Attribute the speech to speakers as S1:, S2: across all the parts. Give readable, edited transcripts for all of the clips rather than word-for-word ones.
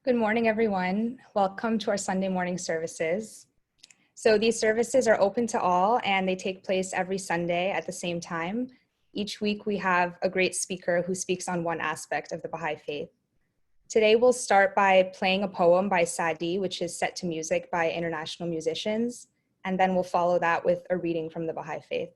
S1: Good morning, everyone. Welcome to our Sunday morning services. So these services are open to all and they take place every Sunday at the same time. Each week we have a great speaker who speaks on one aspect of the Baha'i faith. Today we'll start by playing a poem by Sadi, which is set to music by international musicians, and then we'll follow that with a reading from the Baha'i faith.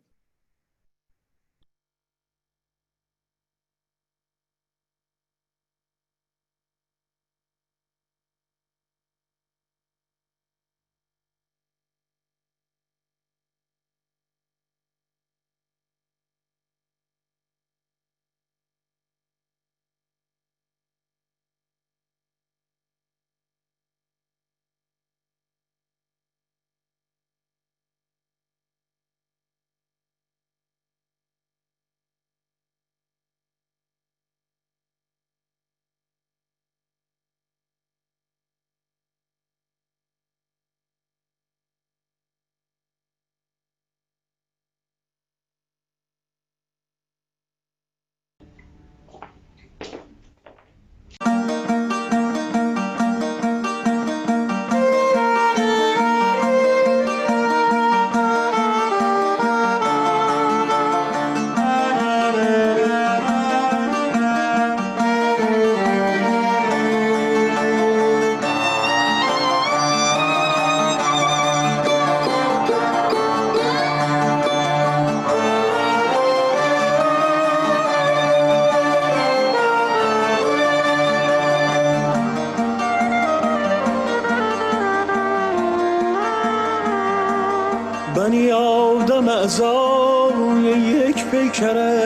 S2: بنی آدم اعضای یک پیکرند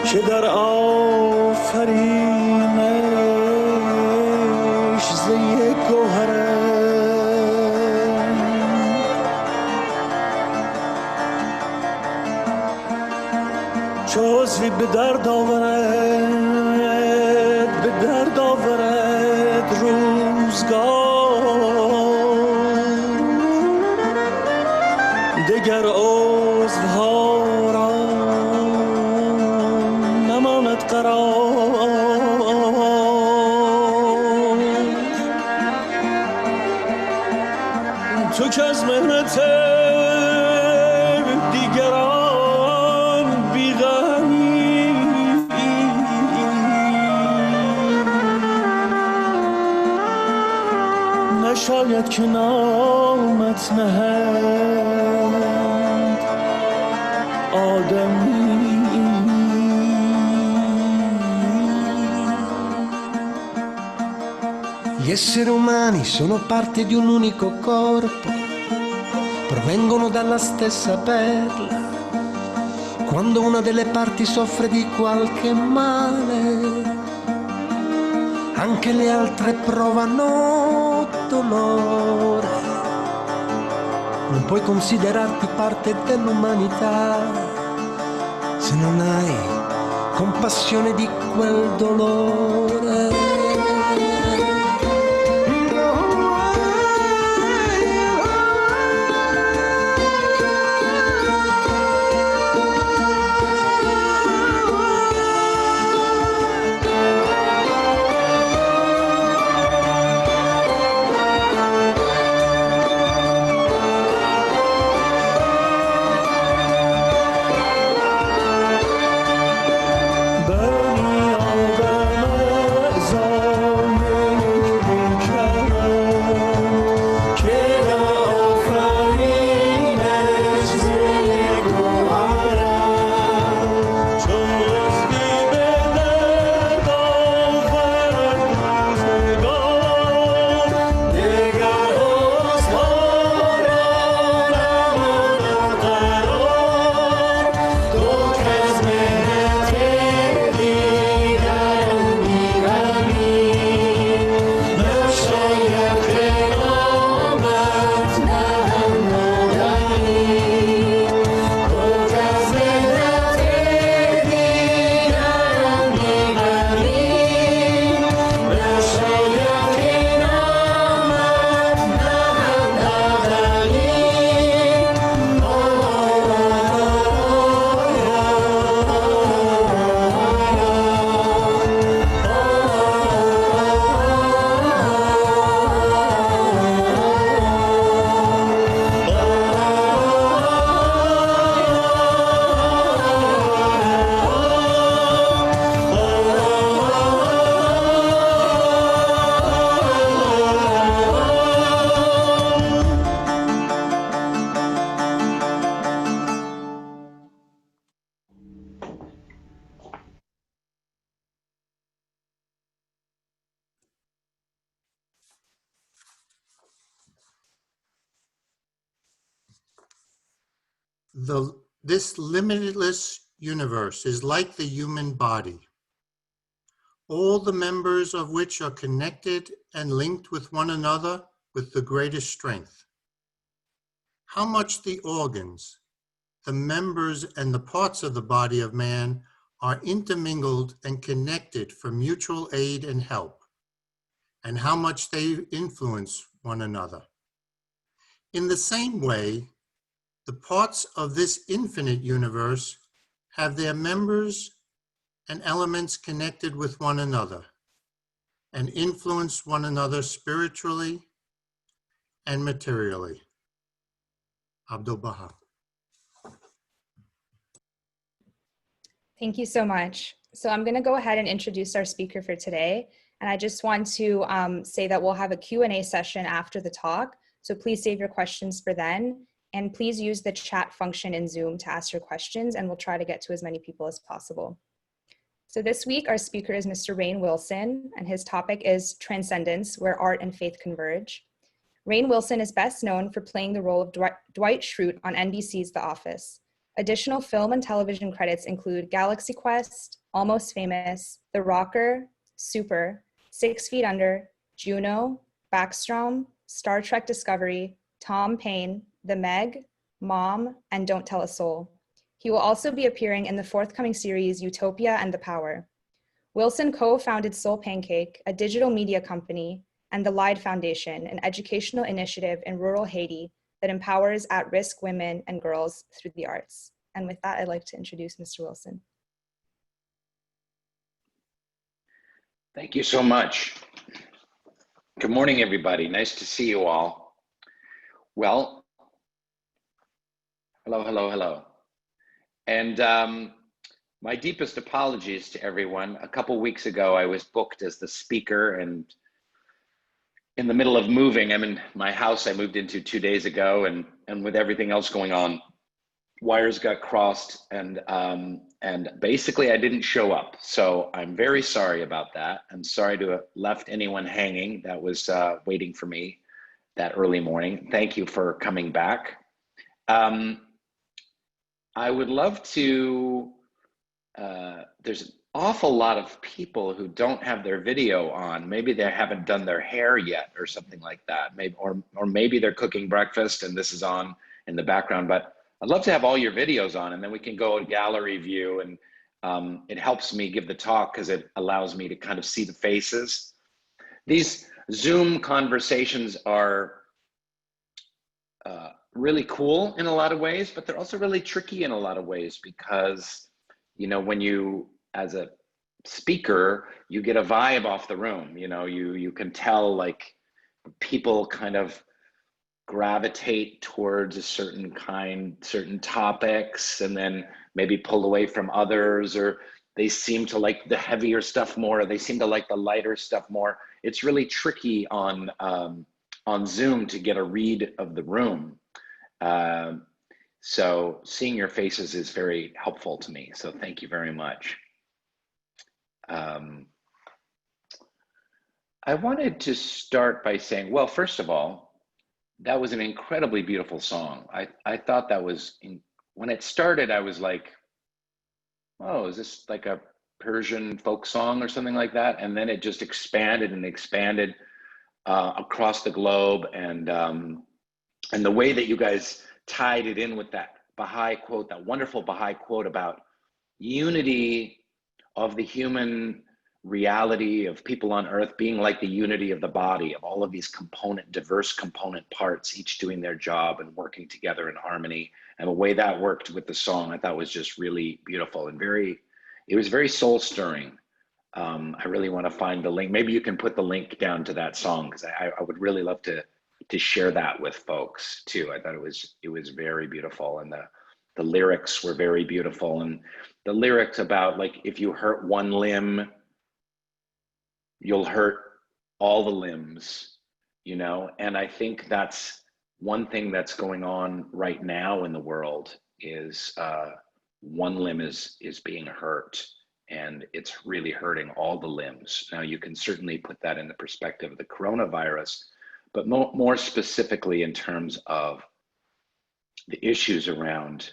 S2: که در آفرینش ز یک گوهرند چو عضوی به درد آورد روزگار دگر عضوها را نماند قرار تو که از محنت دیگران بی‌غمی نشاید که نامت نهند آدمی.
S3: Gli esseri umani sono parte di un unico corpo, provengono dalla stessa perla. Quando una delle parti soffre di qualche male, anche le altre provano dolore. Non puoi considerarti parte dell'umanità se non hai compassione di quel dolore.
S2: بنی آدم
S4: This limitless universe is like the human body, all the members of which are connected and linked with one another with the greatest strength. How much the organs, the members, and the parts of the body of man are intermingled and connected for mutual aid and help, and how much they influence one another. In the same way, the parts of this infinite universe have their members and elements connected with one another and influence one another spiritually and materially. Abdul Baha.
S1: Thank you so much. So I'm going to go ahead and introduce our speaker for today. And I just want to say that we'll have a Q&A session after the talk. So please save your questions for then. And please use the chat function in Zoom to ask your questions, and we'll try to get to as many people as possible. So this week, our speaker is Mr. Rainn Wilson, and his topic is Transcendence, where art and faith converge. Rainn Wilson is best known for playing the role of Dwight Schrute on NBC's The Office. Additional film and television credits include Galaxy Quest, Almost Famous, The Rocker, Super, 6 Feet Under, Juno, Backstrom, Star Trek Discovery, Tom Paine, The Meg, Mom, and Don't Tell a Soul. He will also be appearing in the forthcoming series Utopia and the Power. Wilson co-founded Soul Pancake, a digital media company, and the Lied Foundation, an educational initiative in rural Haiti that empowers at-risk women and girls through the arts. And with that, I'd like to introduce Mr. Wilson.
S5: Thank you so much. Good morning, everybody. Nice to see you all. Well, hello. And my deepest apologies to everyone. A couple weeks ago, I was booked as the speaker, and in the middle of moving, I'm in my house I moved into 2 days ago, and with everything else going on, wires got crossed, and basically I didn't show up. So I'm very sorry about that. I'm sorry to have left anyone hanging that was waiting for me that early morning. Thank you for coming back. I would love to, there's an awful lot of people who don't have their video on. Maybe they haven't done their hair yet or something like that. Maybe, or maybe they're cooking breakfast and this is on in the background, but I'd love to have all your videos on, and then we can go to gallery view, and it helps me give the talk because it allows me to kind of see the faces. These Zoom conversations are really cool in a lot of ways, but they're also really tricky in a lot of ways because, you know, when you, as a speaker, you get a vibe off the room, you know, you can tell like people kind of gravitate towards a certain topics and then maybe pull away from others, or they seem to like the heavier stuff more, or they seem to like the lighter stuff more. It's really tricky on Zoom to get a read of the room. So seeing your faces is very helpful to me. So thank you very much. I wanted to start by saying, well, first of all, that was an incredibly beautiful song. I thought that was, when it started, I was like, oh, is this like a Persian folk song or something like that? And then it just expanded and expanded across the globe. And the way that you guys tied it in with that Baha'i quote, that wonderful Baha'i quote about unity of the human reality of people on earth being like the unity of the body, of all of these diverse component parts, each doing their job and working together in harmony. And the way that worked with the song, I thought was just really beautiful and it was very soul stirring. I really want to find the link. Maybe you can put the link down to that song, because I would really love to share that with folks too. I thought it was very beautiful, and the lyrics were very beautiful, and the lyrics about like, if you hurt one limb, you'll hurt all the limbs, you know? And I think that's one thing that's going on right now in the world is one limb is being hurt, and it's really hurting all the limbs. Now you can certainly put that in the perspective of the coronavirus, but more specifically in terms of the issues around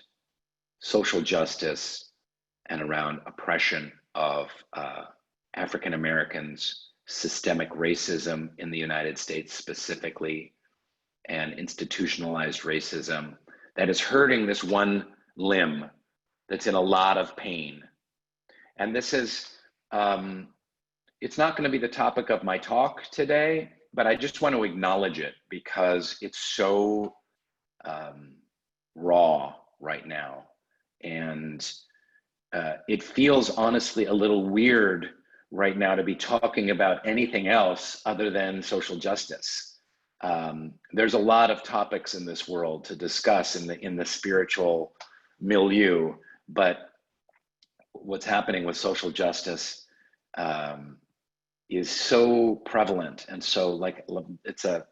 S5: social justice and around oppression of African Americans, systemic racism in the United States specifically, and institutionalized racism that is hurting this one limb that's in a lot of pain. And this is, it's not going to be the topic of my talk today, but I just want to acknowledge it because it's so raw right now. And it feels honestly a little weird right now to be talking about anything else other than social justice. There's a lot of topics in this world to discuss in the spiritual milieu, but what's happening with social justice is so prevalent and so like it's a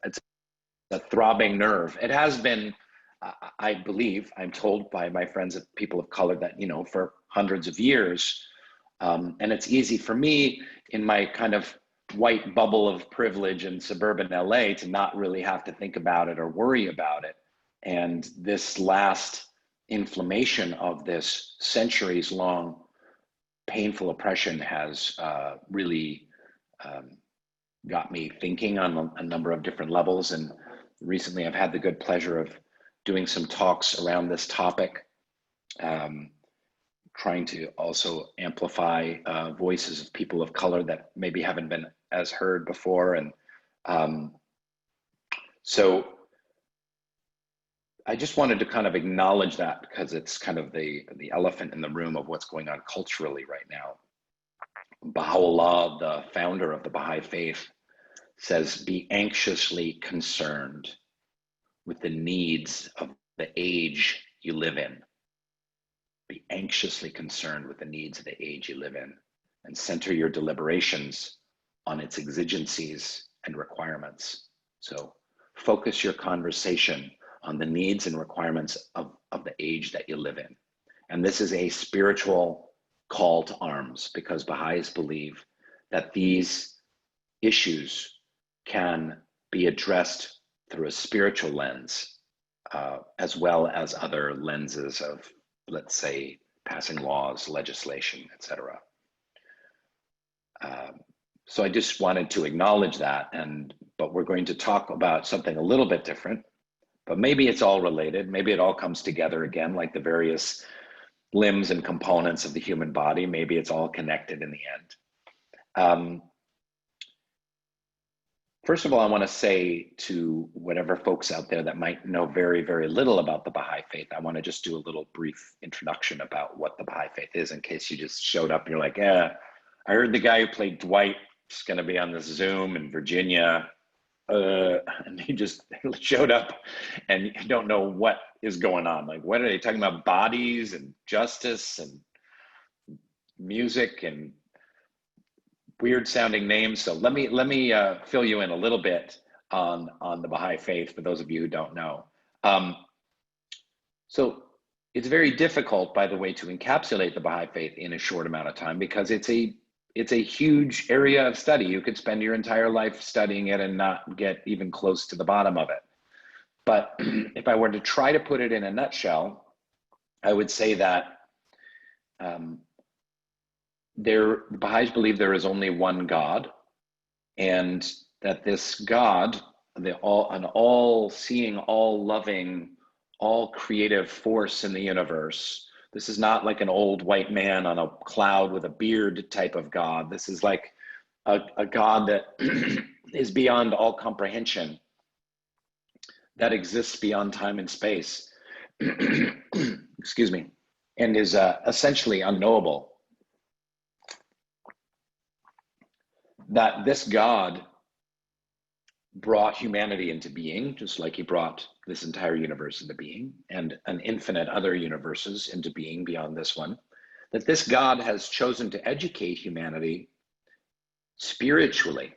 S5: throbbing nerve. It has been, I believe, I'm told by my friends of people of color that, you know, for hundreds of years, and it's easy for me in my kind of white bubble of privilege in suburban LA to not really have to think about it or worry about it. And this last inflammation of this centuries long painful oppression has really got me thinking on a number of different levels. And recently I've had the good pleasure of doing some talks around this topic, trying to also amplify voices of people of color that maybe haven't been as heard before. And so I just wanted to kind of acknowledge that because it's kind of the elephant in the room of what's going on culturally right now. Baha'u'llah, the founder of the Baha'i faith, says, be anxiously concerned with the needs of the age you live in. Be anxiously concerned with the needs of the age you live in, and center your deliberations on its exigencies and requirements. So focus your conversation on the needs and requirements of the age that you live in. And this is a spiritual call to arms because Baha'is believe that these issues can be addressed through a spiritual lens, as well as other lenses of, let's say, passing laws, legislation, etc. So I just wanted to acknowledge that, but we're going to talk about something a little bit different, but maybe it's all related. Maybe it all comes together again, like the various limbs and components of the human body. Maybe it's all connected in the end. First of all, I want to say to whatever folks out there that might know very, very little about the Baha'i faith, I want to just do a little brief introduction about what the Baha'i faith is in case you just showed up and you're like, yeah, I heard the guy who played Dwight is going to be on this Zoom in Virginia. And he just showed up and you don't know what is going on. Like, what are they talking about? Bodies and justice and music and weird sounding names. So let me fill you in a little bit on the Baha'i faith for those of you who don't know. So it's very difficult, by the way, to encapsulate the Baha'i faith in a short amount of time because it's a huge area of study. You could spend your entire life studying it and not get even close to the bottom of it. But if I were to try to put it in a nutshell, I would say that the Baha'is believe there is only one God, and that this God, an all-seeing, all-loving, all-creative force in the universe. This is not like an old white man on a cloud with a beard type of God. This is like a God that is beyond all comprehension, that exists beyond time and space, excuse me, and is essentially unknowable. That this God brought humanity into being, just like he brought this entire universe into being, and an infinite other universes into being beyond this one, that this God has chosen to educate humanity spiritually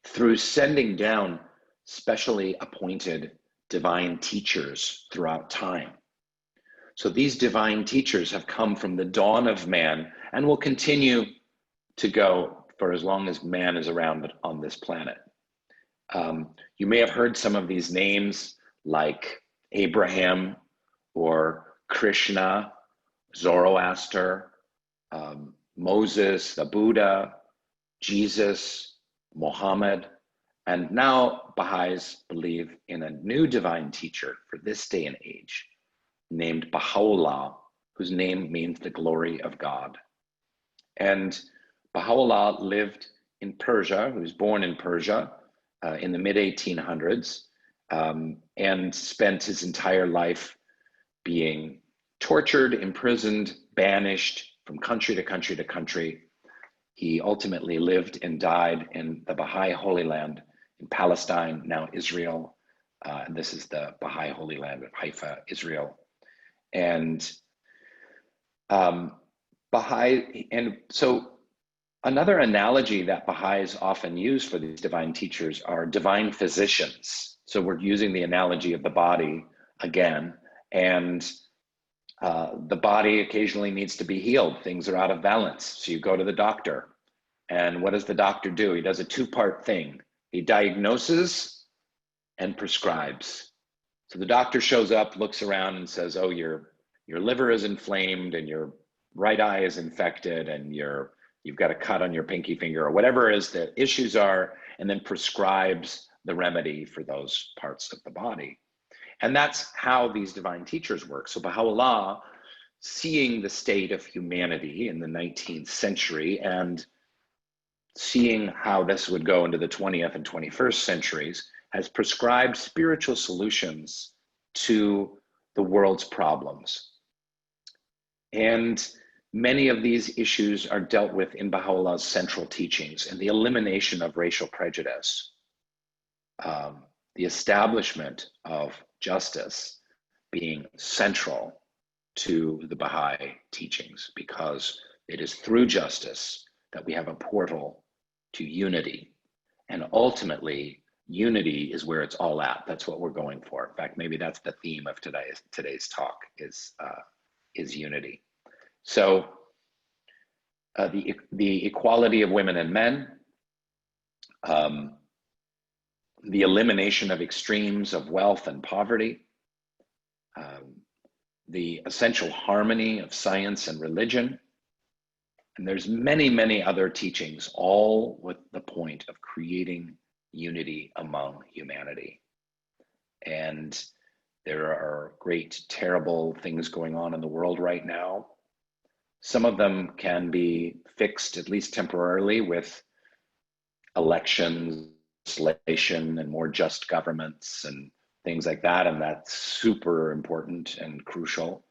S5: through sending down specially appointed divine teachers throughout time. So these divine teachers have come from the dawn of man and will continue to go for as long as man is around on this planet. You may have heard some of these names like Abraham or Krishna, Zoroaster, Moses, the Buddha, Jesus, Muhammad, and now Baha'is believe in a new divine teacher for this day and age named Baha'u'llah, whose name means the glory of God. And Baha'u'llah lived in Persia, he was born in Persia in the mid-1800s, and spent his entire life being tortured, imprisoned, banished from country to country to country. He ultimately lived and died in the Baha'i Holy Land in Palestine, now Israel. And this is the Baha'i Holy Land of Haifa, Israel. And Baha'i, and so another analogy that Baha'is often use for these divine teachers are divine physicians. So we're using the analogy of the body again, and the body occasionally needs to be healed. Things are out of balance. So you go to the doctor, and what does the doctor do? He does a two-part thing. He diagnoses and prescribes. So the doctor shows up, looks around and says, oh, your liver is inflamed and your right eye is infected and you've got a cut on your pinky finger, or whatever it is the issues are, and then prescribes the remedy for those parts of the body. And that's how these divine teachers work. So Baha'u'llah, seeing the state of humanity in the 19th century and seeing how this would go into the 20th and 21st centuries, has prescribed spiritual solutions to the world's problems. And many of these issues are dealt with in Baha'u'llah's central teachings, and the elimination of racial prejudice, the establishment of justice being central to the Baha'i teachings, because it is through justice that we have a portal to unity. And ultimately, unity is where it's all at. That's what we're going for. In fact, maybe that's the theme of today's talk is unity. So the equality of women and men, the elimination of extremes of wealth and poverty, the essential harmony of science and religion. And there's many, many other teachings, all with the point of creating unity among humanity. And there are great, terrible things going on in the world right now. Some of them can be fixed, at least temporarily, with elections, legislation, and more just governments and things like that. And that's super important and crucial.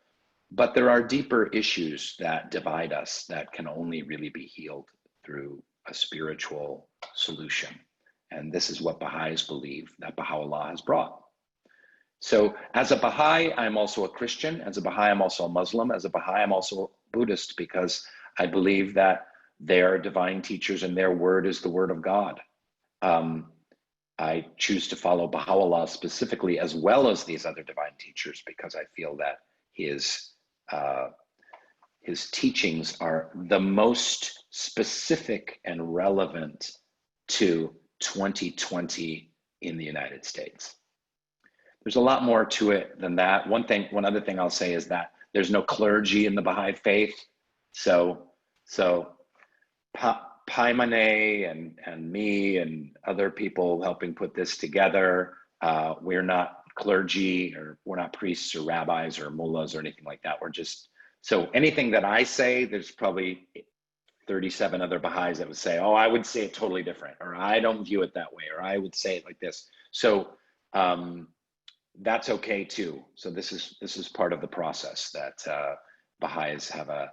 S5: But there are deeper issues that divide us that can only really be healed through a spiritual solution. And this is what Baha'is believe that Baha'u'llah has brought. So as a Baha'i, I'm also a Christian. As a Baha'i, I'm also a Muslim. As a Baha'i, I'm also a Buddhist, because I believe that their divine teachers and their word is the word of God. I choose to follow Baha'u'llah specifically, as well as these other divine teachers, because I feel that his teachings are the most specific and relevant to 2020 in the United States. There's a lot more to it than that. One other thing I'll say is that there's no clergy in the Baha'i faith. So Paimane and me and other people helping put this together, we're not clergy, or we're not priests or rabbis or mullahs or anything like that. We're just, so anything that I say, there's probably 37 other Baha'is that would say, oh, I would say it totally different, or I don't view it that way, or I would say it like this. So that's okay too. So this is part of the process that Baha'is have a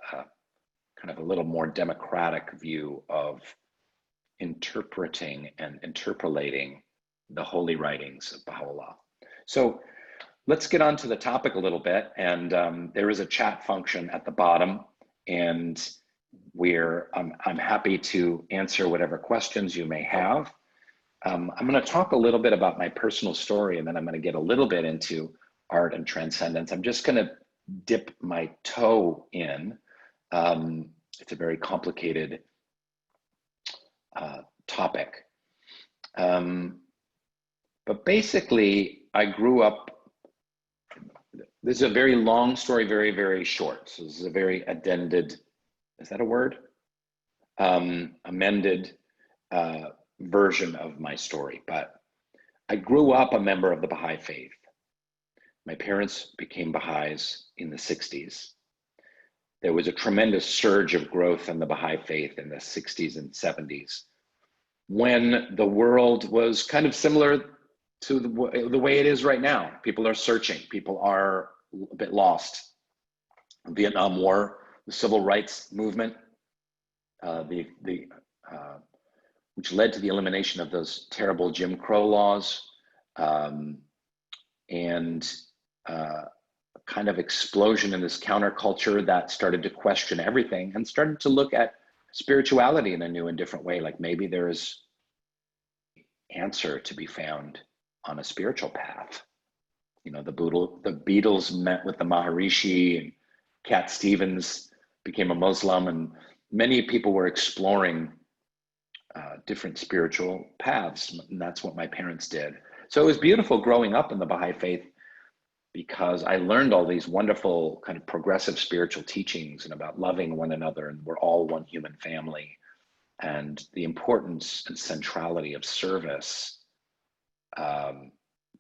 S5: kind of a little more democratic view of interpreting and interpolating the holy writings of Baha'u'llah. So let's get on to the topic a little bit. And there is a chat function at the bottom, and I'm happy to answer whatever questions you may have. I'm going to talk a little bit about my personal story, and then I'm going to get a little bit into art and transcendence. I'm just going to dip my toe in. It's a very complicated topic. But basically, I grew up, This is a very long story, very, very short. So this is a very addended, is that a word? Amended version of my story. But I grew up a member of the Baha'i faith. My parents became Baha'is in the 60s. There was a tremendous surge of growth in the Baha'i faith in the 60s and 70s, when the world was kind of similar to the way it is right now. People are searching, people are a bit lost. Vietnam War, the civil rights movement, which led to the elimination of those terrible Jim Crow laws, and kind of explosion in this counterculture that started to question everything and started to look at spirituality in a new and different way. Like maybe there is answer to be found on a spiritual path. You know, the Beatles met with the Maharishi, and Cat Stevens became a Muslim, and many people were exploring different spiritual paths, and that's what my parents did. So it was beautiful growing up in the Baha'i faith, because I learned all these wonderful kind of progressive spiritual teachings and about loving one another, and we're all one human family, and the importance and centrality of service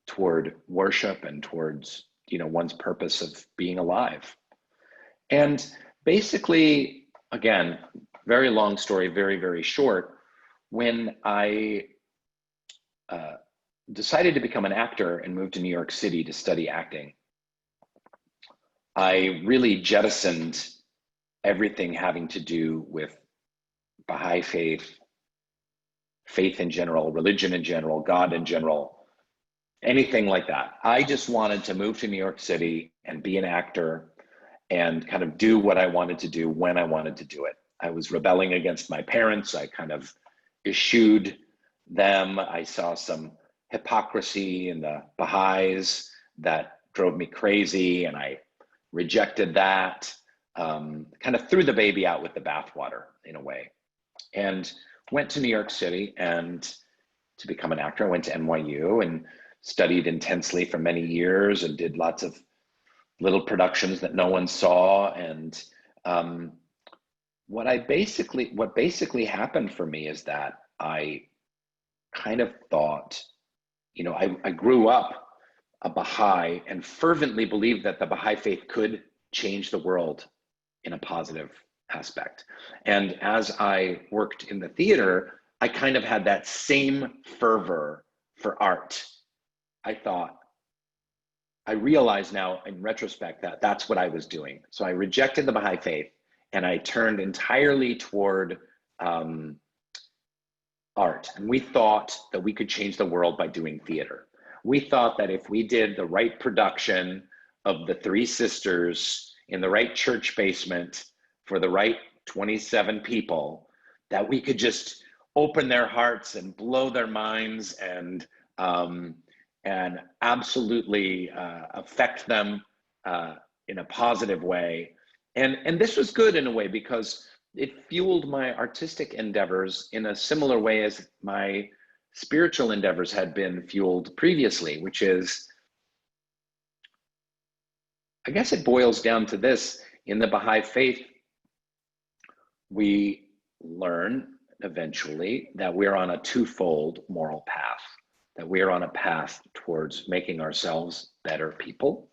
S5: toward worship and towards, you know, one's purpose of being alive. And basically, again, very long story, very, very short. When I decided to become an actor and moved to New York City to study acting, I really jettisoned everything having to do with Baha'i faith, faith in general, religion in general, God in general, anything like that. I just wanted to move to New York City and be an actor and kind of do what I wanted to do when I wanted to do it. I was rebelling against my parents. I kind of eschewed them. I saw some hypocrisy in the Baha'is that drove me crazy, and I rejected that, kind of threw the baby out with the bathwater in a way, and went to New York City and to become an actor. I went to NYU and studied intensely for many years and did lots of little productions that no one saw. And what basically happened for me is that I kind of thought, you know, I grew up a Baha'i and fervently believed that the Baha'i faith could change the world in a positive aspect. And as I worked in the theater, I kind of had that same fervor for art. I realize now in retrospect that that's what I was doing. So I rejected the Baha'i faith and I turned entirely toward art. And we thought that we could change the world by doing theater. We thought that if we did the right production of The Three Sisters in the right church basement for the right 27 people, that we could just open their hearts and blow their minds and absolutely affect them in a positive way. And this was good in a way because it fueled my artistic endeavors in a similar way as my spiritual endeavors had been fueled previously, which is, I guess it boils down to this: in the Baha'i faith, we learn eventually that we're on a twofold moral path, that we're on a path towards making ourselves better people,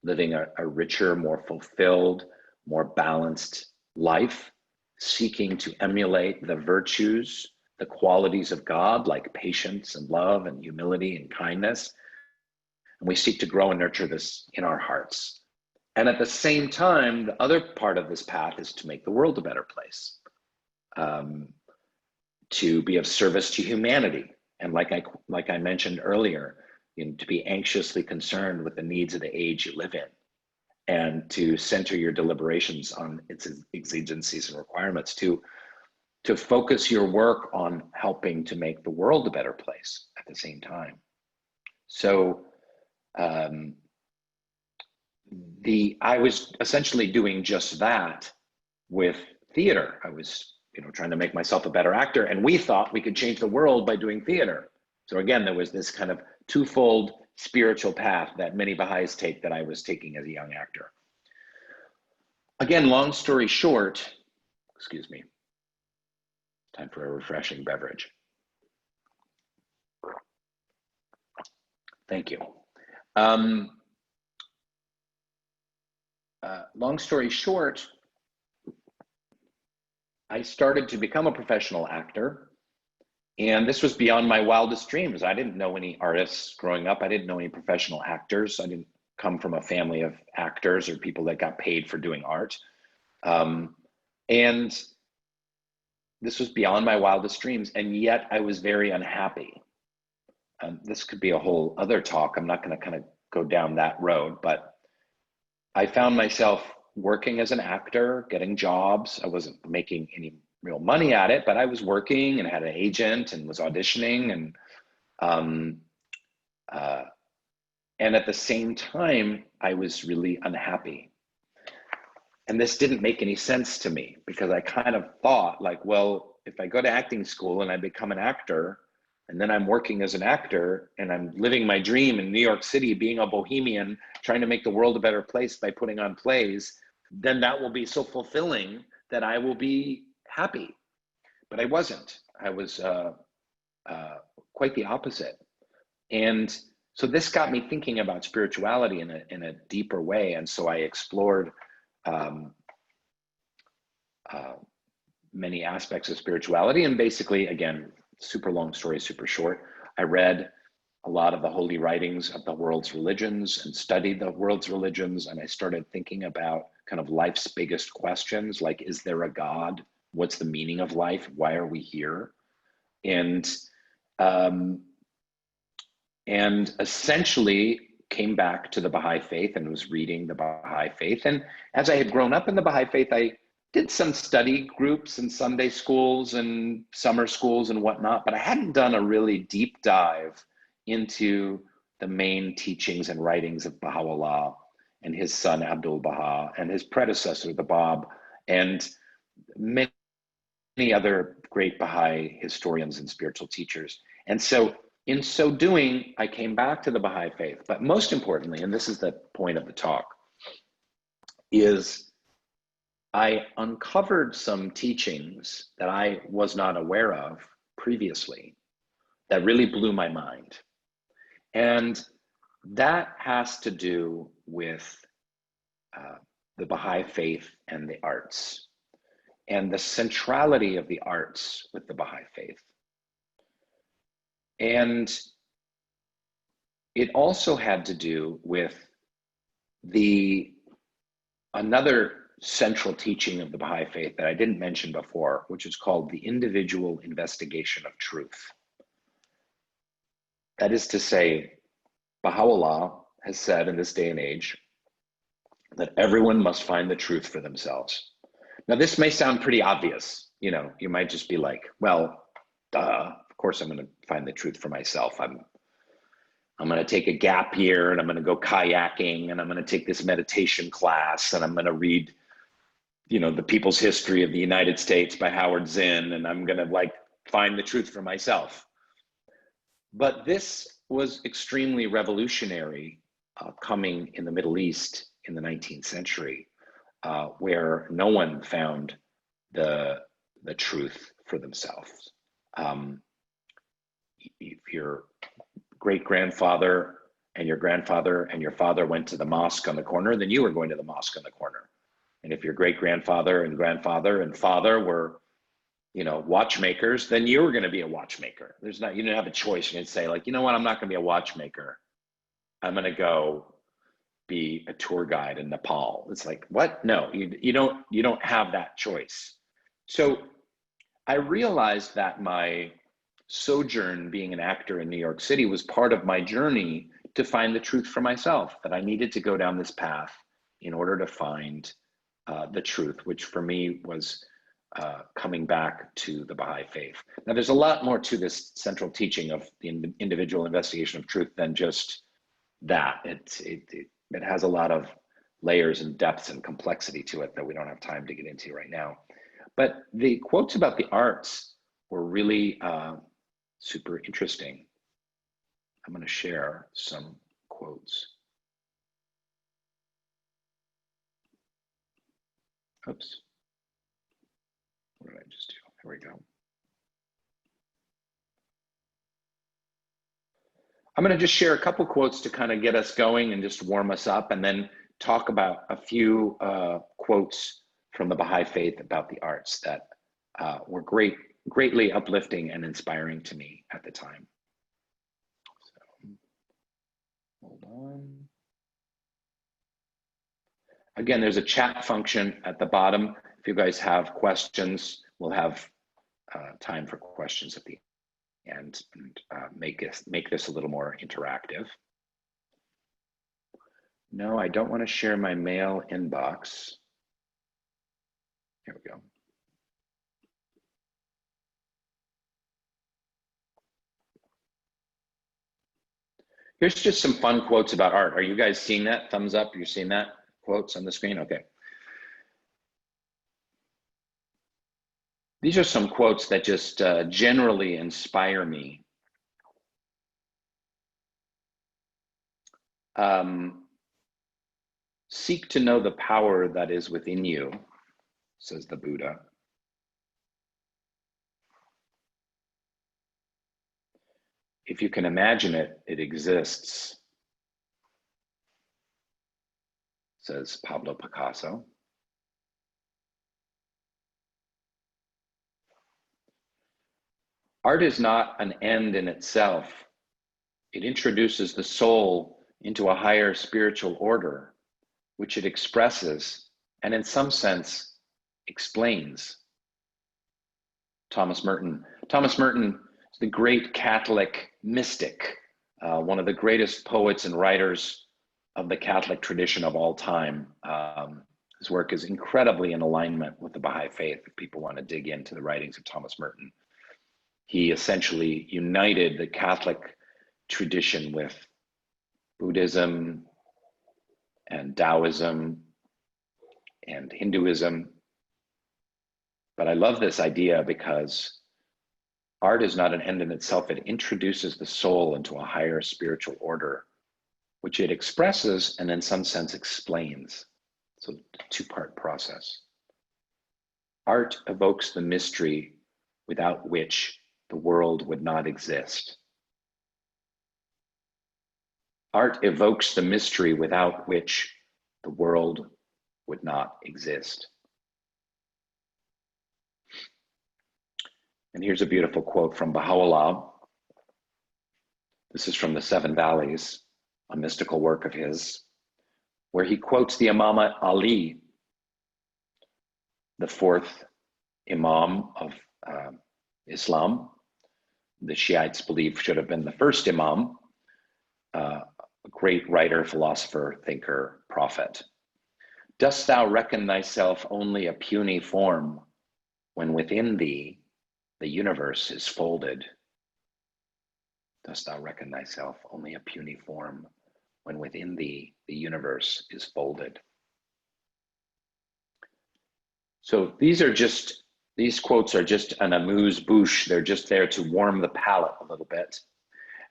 S5: living a richer, more fulfilled, more balanced life, seeking to emulate the virtues, the qualities of God, like patience and love and humility and kindness. And we seek to grow and nurture this in our hearts. And at the same time, the other part of this path is to make the world a better place, to be of service to humanity. And like I mentioned earlier, to be anxiously concerned with the needs of the age you live in, and to center your deliberations on its exigencies and requirements, to focus your work on helping to make the world a better place at the same time. So I was essentially doing just that with theater. I was, trying to make myself a better actor, and we thought we could change the world by doing theater. So again, there was this kind of twofold spiritual path that many Baha'is take that I was taking as a young actor. Again, long story short, excuse me, time for a refreshing beverage. Thank you. Long story short, I started to become a professional actor, and this was beyond my wildest dreams. I didn't know any artists growing up. I didn't know any professional actors. I didn't come from a family of actors or people that got paid for doing art. And this was beyond my wildest dreams, and yet I was very unhappy. This could be a whole other talk. I'm not going to kind of go down that road, but I found myself working as an actor, getting jobs. I wasn't making any real money at it, but I was working and had an agent and was auditioning, and at the same time, I was really unhappy. And this didn't make any sense to me, because I kind of thought like, well, if I go to acting school and I become an actor, and then I'm working as an actor and I'm living my dream in New York City, being a bohemian, trying to make the world a better place by putting on plays, then that will be so fulfilling that I will be happy. But I wasn't. I was quite the opposite. And so this got me thinking about spirituality in a deeper way. And so I explored many aspects of spirituality. And basically, again, super long story, super short, I read a lot of the holy writings of the world's religions and studied the world's religions. And I started thinking about kind of life's biggest questions, like, is there a God? What's the meaning of life? Why are we here? And essentially came back to the Baha'i faith and was reading the Baha'i faith. And as I had grown up in the Baha'i faith, I did some study groups and Sunday schools and summer schools and whatnot, but I hadn't done a really deep dive into the main teachings and writings of Baha'u'llah and his son Abdul Baha and his predecessor, the Bab, and many other great Baha'i historians and spiritual teachers. And so in so doing, I came back to the Baha'i faith. But most importantly, and this is the point of the talk, is I uncovered some teachings that I was not aware of previously that really blew my mind. And that has to do with the Baha'i faith and the arts, and the centrality of the arts with the Baha'i faith. And it also had to do with another central teaching of the Baha'i faith that I didn't mention before, which is called the individual investigation of truth. That is to say, Baha'u'llah has said in this day and age that everyone must find the truth for themselves. Now, this may sound pretty obvious. You know, you might just be like, well, duh, of course I'm going to find the truth for myself. I'm going to take a gap year and I'm going to go kayaking and I'm going to take this meditation class and I'm going to read, you know, The People's History of the United States by Howard Zinn, and I'm going to like find the truth for myself. But this was extremely revolutionary coming in the Middle East in the 19th century, where no one found the truth for themselves. If your great-grandfather and your grandfather and your father went to the mosque on the corner, then you were going to the mosque on the corner. And if your great-grandfather and grandfather and father were, you know, watchmakers, then you were going to be a watchmaker. You didn't have a choice. You didn't say like, you know what, I'm not going to be a watchmaker. I'm going to go be a tour guide in Nepal. It's like, what? No, you don't have that choice. So I realized that my sojourn being an actor in New York City was part of my journey to find the truth for myself, that I needed to go down this path in order to find the truth, which for me was coming back to the Baha'i faith. Now, there's a lot more to this central teaching of the individual investigation of truth than just that. It has a lot of layers and depths and complexity to it that we don't have time to get into right now. But the quotes about the arts were really super interesting. I'm going to share some quotes. Oops. What did I just do? Here we go. I'm going to just share a couple quotes to kind of get us going and just warm us up, and then talk about a few quotes from the Baha'i faith about the arts that were greatly uplifting and inspiring to me at the time. So, hold on. Again, there's a chat function at the bottom. If you guys have questions, we'll have time for questions at the end and make this a little more interactive. No, I don't want to share my mail inbox. Here we go. Here's just some fun quotes about art. Are you guys seeing that? Thumbs up, you're seeing that? Quotes on the screen? Okay. These are some quotes that just generally inspire me. Seek to know the power that is within you, says the Buddha. If you can imagine it, it exists, says Pablo Picasso. Art is not an end in itself. It introduces the soul into a higher spiritual order, which it expresses and in some sense explains. Thomas Merton. Thomas Merton is the great Catholic mystic, one of the greatest poets and writers of the Catholic tradition of all time. His work is incredibly in alignment with the Baha'i faith. If people want to dig into the writings of Thomas Merton, he essentially united the Catholic tradition with Buddhism and Taoism and Hinduism. But I love this idea because art is not an end in itself. It introduces the soul into a higher spiritual order, which it expresses and in some sense explains. So a two-part process. Art evokes the mystery without which the world would not exist. Art evokes the mystery without which the world would not exist. And here's a beautiful quote from Baha'u'llah. This is from the Seven Valleys, a mystical work of his, where he quotes the Imam Ali, the fourth Imam of Islam. The Shiites believe should have been the first Imam, a great writer, philosopher, thinker, prophet. Dost thou reckon thyself only a puny form when within thee the universe is folded? Dost thou reckon thyself only a puny form when within thee the universe is folded? So these quotes are just an amuse-bouche. They're just there to warm the palate a little bit.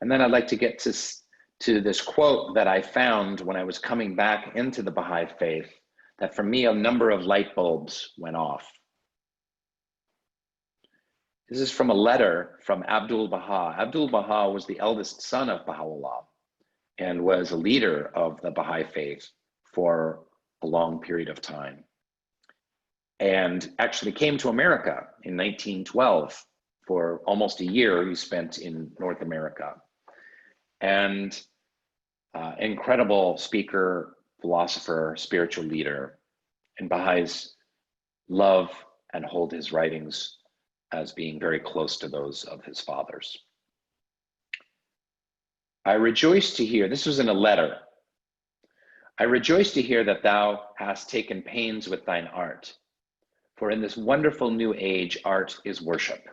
S5: And then I'd like to get to this quote that I found when I was coming back into the Baha'i faith, that for me, a number of light bulbs went off. This is from a letter from Abdul Baha. Abdul Baha was the eldest son of Baha'u'llah and was a leader of the Baha'i faith for a long period of time, and actually came to America in 1912 for almost a year. He spent in North America. And incredible speaker, philosopher, spiritual leader, and Baha'is love and hold his writings as being very close to those of his fathers. I rejoice to hear, this was in a letter, I rejoice to hear that thou hast taken pains with thine art, for in this wonderful new age, art is worship.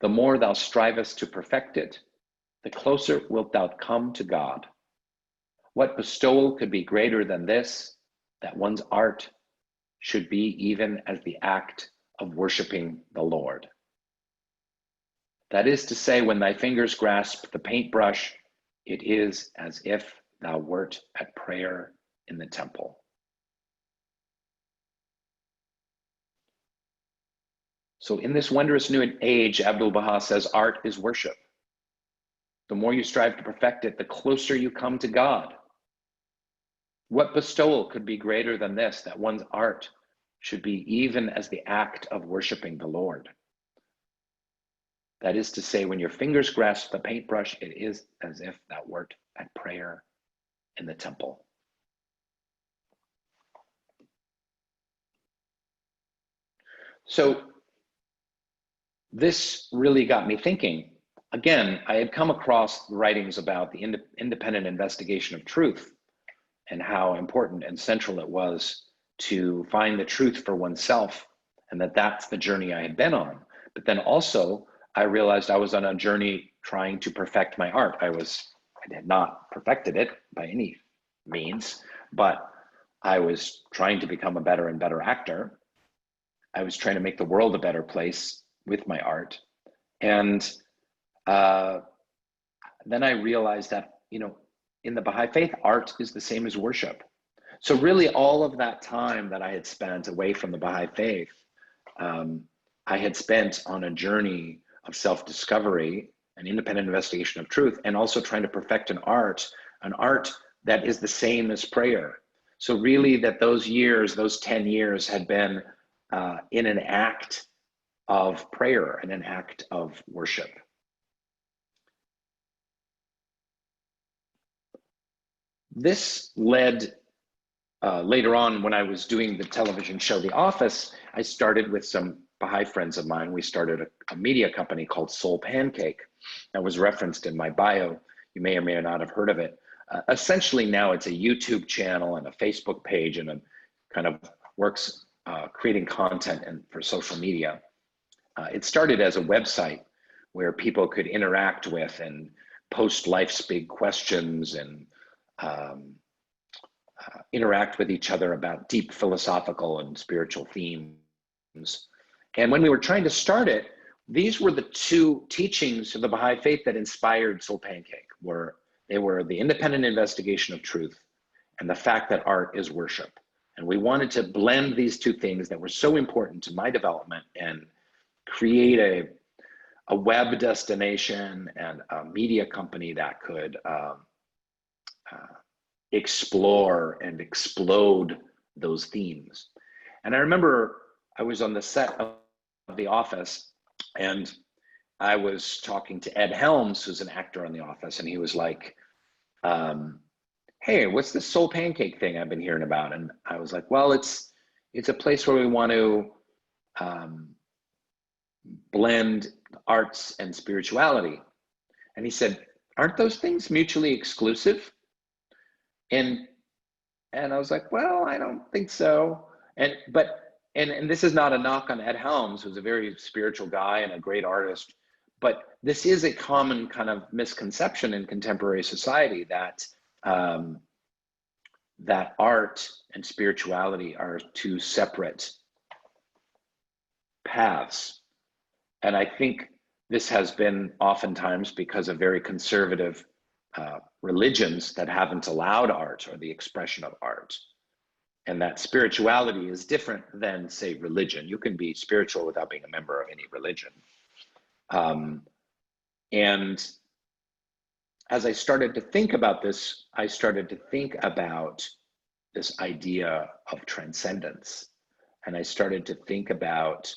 S5: The more thou strivest to perfect it, the closer wilt thou come to God. What bestowal could be greater than this, that one's art should be even as the act of worshiping the Lord? That is to say, when thy fingers grasp the paintbrush, It is as if thou wert at prayer in the temple. So in this wondrous new age, Abdu'l-Baha says, art is worship. The more you strive to perfect it, the closer you come to God. What bestowal could be greater than this, that one's art should be even as the act of worshiping the Lord? That is to say, when your fingers grasp the paintbrush, it is as if thou wert at prayer in the temple. So this really got me thinking. Again, I had come across writings about the independent investigation of truth and how important and central it was to find the truth for oneself, and that that's the journey I had been on. But then also, I realized I was on a journey trying to perfect my art. I had not perfected it by any means, but I was trying to become a better and better actor. I was trying to make the world a better place with my art. And then I realized that, in the Baha'i faith, art is the same as worship. So really all of that time that I had spent away from the Baha'i faith, I had spent on a journey of self-discovery, an independent investigation of truth, and also trying to perfect an art that is the same as prayer. So really that those years, those 10 years had been in an act of prayer and an act of worship. This led later on, when I was doing the television show The Office, I started with some Baha'i friends of mine. We started a media company called Soul Pancake that was referenced in my bio. You may or may not have heard of it. Essentially now it's a YouTube channel and a Facebook page, and it kind of works creating content for social media. It started as a website where people could interact with and post life's big questions and interact with each other about deep philosophical and spiritual themes. And when we were trying to start it, these were the two teachings of the Baha'i faith that inspired Soul Pancake. They were the independent investigation of truth and the fact that art is worship. And we wanted to blend these two things that were so important to my development and create a web destination and a media company that could explore and explode those themes. And I remember I was on the set of The Office, and I was talking to Ed Helms, who's an actor on The Office, and he was like, hey, what's this Soul Pancake thing I've been hearing about? And I was like, well, it's a place where we want to blend arts and spirituality. And he said, aren't those things mutually exclusive? And I was like, well, I don't think so. And this is not a knock on Ed Helms, who's a very spiritual guy and a great artist, but this is a common kind of misconception in contemporary society that that art and spirituality are two separate paths. And I think this has been oftentimes because of very conservative religions that haven't allowed art or the expression of art. And that spirituality is different than, say, religion. You can be spiritual without being a member of any religion. And as I started to think about this, I started to think about this idea of transcendence. And I started to think about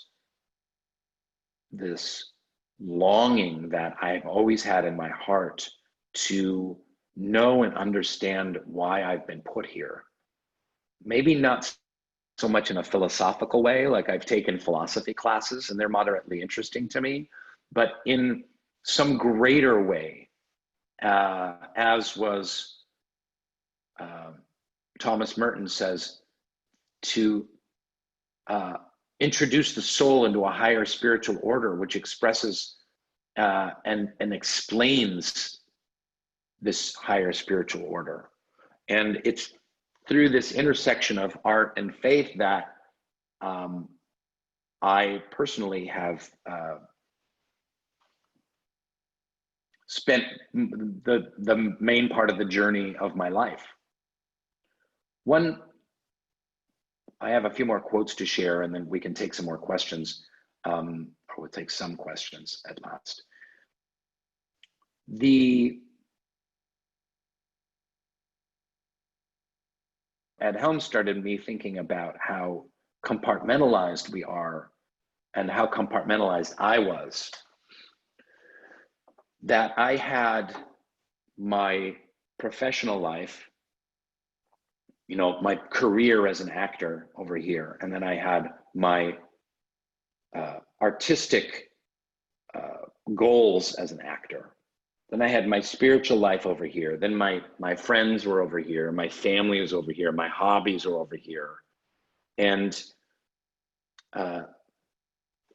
S5: this longing that I've always had in my heart to know and understand why I've been put here. Maybe not so much in a philosophical way, like I've taken philosophy classes and they're moderately interesting to me, but in some greater way, as was Thomas Merton says, to introduce the soul into a higher spiritual order, which expresses and explains this higher spiritual order. And it's through this intersection of art and faith that I personally have spent the main part of the journey of my life. I have a few more quotes to share, and then we can take some more questions, or we'll take some questions at last. At Helm started me thinking about how compartmentalized we are and how compartmentalized I was. That I had my professional life, you know, my career as an actor over here, and then I had my artistic goals as an actor. Then I had my spiritual life over here. Then my friends were over here. My family was over here. My hobbies were over here. And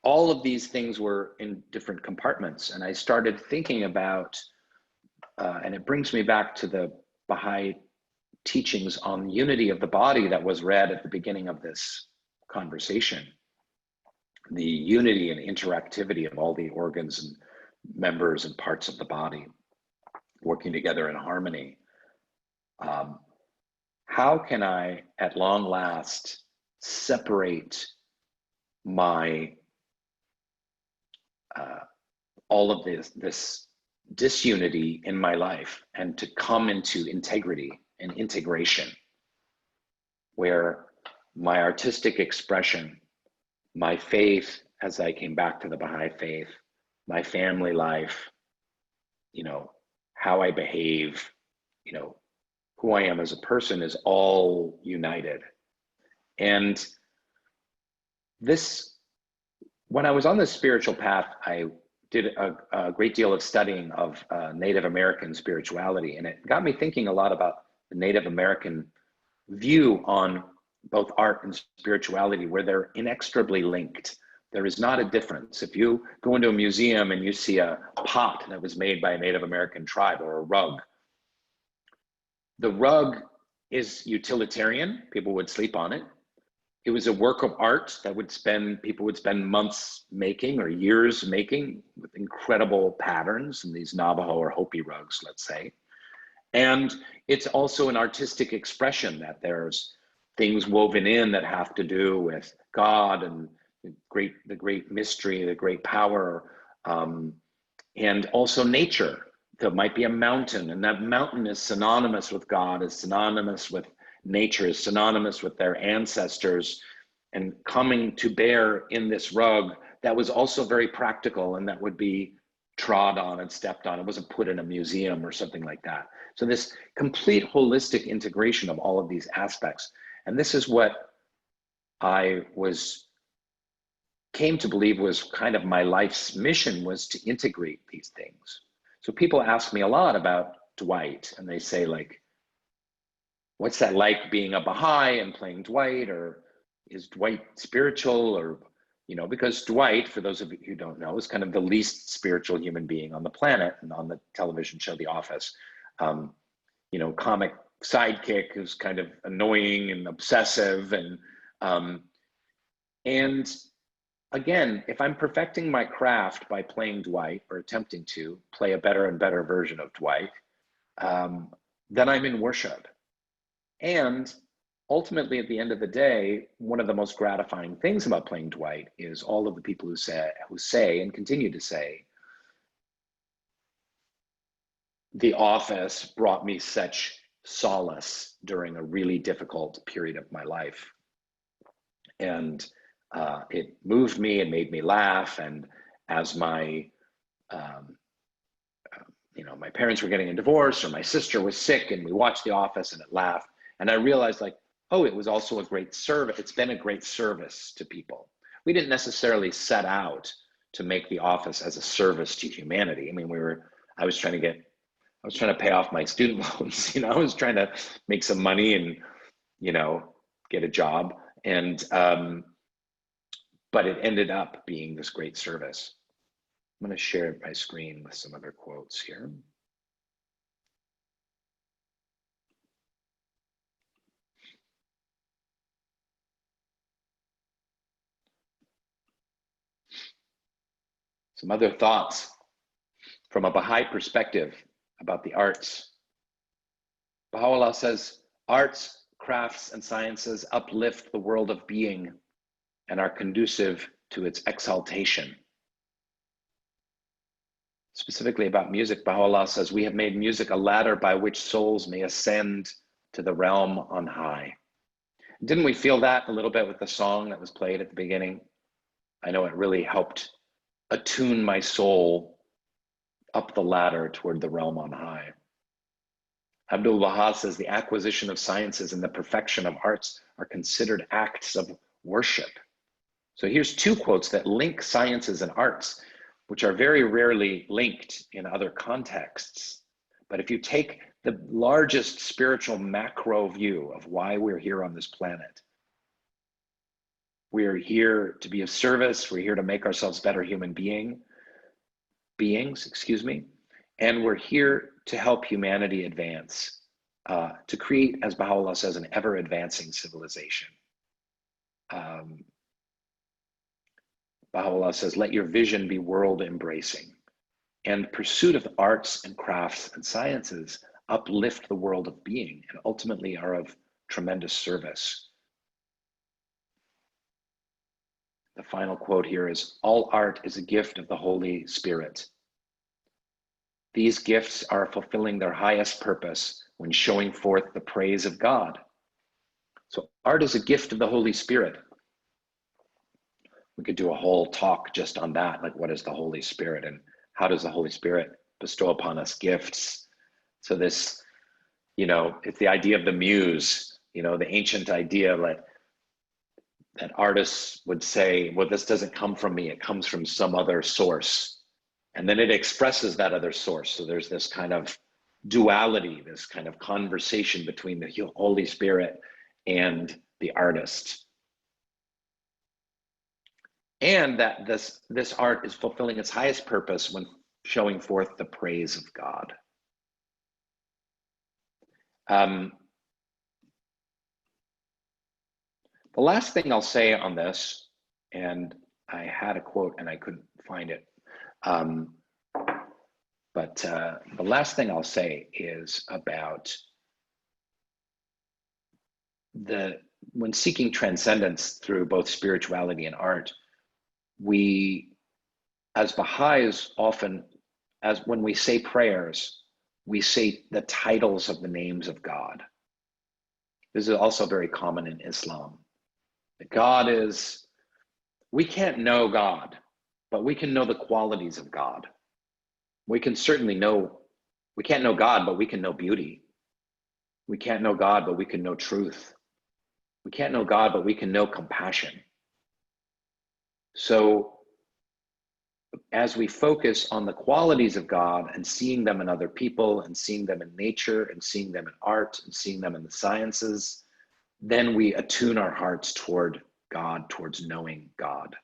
S5: all of these things were in different compartments. And I started thinking about, and it brings me back to the Baha'i teachings on unity of the body that was read at the beginning of this conversation. The unity and interactivity of all the organs and members and parts of the body working together in harmony. How can I, at long last, separate my all of this disunity in my life and to come into integrity and integration, where my artistic expression, my faith as I came back to the Baha'i faith, my family life, you know, how I behave, you know, who I am as a person is all united. And this, when I was on this spiritual path, I did a great deal of studying of Native American spirituality, and it got me thinking a lot about the Native American view on both art and spirituality, where they're inextricably linked. There is not a difference. If you go into a museum and you see a pot that was made by a Native American tribe, or a rug, the rug is utilitarian. People would sleep on it. It was a work of art that people would spend months making or years making, with incredible patterns in these Navajo or Hopi rugs, let's say. And it's also an artistic expression, that there's things woven in that have to do with God and the great mystery, the great power, and also nature. There might be a mountain, and that mountain is synonymous with God, is synonymous with nature, is synonymous with their ancestors, and coming to bear in this rug that was also very practical, and that would be trod on and stepped on. It wasn't put in a museum or something like that. So this complete holistic integration of all of these aspects. And this is what I came to believe was kind of my life's mission, was to integrate these things. So people ask me a lot about Dwight, and they say, like, what's that like being a Baha'i and playing Dwight, or is Dwight spiritual? Or, you know, because Dwight, for those of you who don't know, is kind of the least spiritual human being on the planet, and on the television show The Office, you know, comic sidekick who's kind of annoying and obsessive, and again, if I'm perfecting my craft by playing Dwight, or attempting to play a better and better version of Dwight, then I'm in worship. And ultimately, at the end of the day, one of the most gratifying things about playing Dwight is all of the people who say and continue to say, The Office brought me such solace during a really difficult period of my life. And it moved me and made me laugh. And as my, you know, my parents were getting a divorce, or my sister was sick, and we watched The Office and it laughed. And I realized, like, oh, it was also a great service. It's been a great service to people. We didn't necessarily set out to make The Office as a service to humanity. I mean, I was trying to pay off my student loans. You know, I was trying to make some money and, you know, get a job. And, but it ended up being this great service. I'm going to share my screen with some other quotes here. Some other thoughts from a Baha'i perspective about the arts. Baha'u'llah says, arts, crafts, and sciences uplift the world of being and are conducive to its exaltation. Specifically about music, Baha'u'llah says, we have made music a ladder by which souls may ascend to the realm on high. Didn't we feel that a little bit with the song that was played at the beginning? I know it really helped attune my soul up the ladder toward the realm on high. Abdul Baha says the acquisition of sciences and the perfection of arts are considered acts of worship. So here's two quotes that link sciences and arts, which are very rarely linked in other contexts. But if you take the largest spiritual macro view of why we're here on this planet, we're here to be of service, we're here to make ourselves better human beings, and we're here to help humanity advance, to create, as Baha'u'llah says, an ever-advancing civilization. Baha'u'llah says, let your vision be world-embracing, and pursuit of arts and crafts and sciences uplift the world of being and ultimately are of tremendous service. The final quote here is, all art is a gift of the Holy Spirit. These gifts are fulfilling their highest purpose when showing forth the praise of God. So art is a gift of the Holy Spirit. We could do a whole talk just on that, like what is the Holy Spirit and how does the Holy Spirit bestow upon us gifts? So this, it's the idea of the muse, the ancient idea that artists would say, well, this doesn't come from me, it comes from some other source. And then it expresses that other source. So there's this kind of duality, this kind of conversation between the Holy Spirit and the artist. And that this art is fulfilling its highest purpose when showing forth the praise of God. The last thing I'll say on this, and I had a quote and I couldn't find it, but the last thing I'll say is about when seeking transcendence through both spirituality and art, we, as Baha'is, often, as when we say prayers, we say the titles of the names of God. This is also very common in Islam. God is, we can't know God, but we can know the qualities of God. We can certainly know, we can't know God, but we can know beauty. We can't know God, but we can know truth. We can't know God, but we can know compassion. So as we focus on the qualities of God and seeing them in other people and seeing them in nature and seeing them in art and seeing them in the sciences, then we attune our hearts toward God, towards knowing God.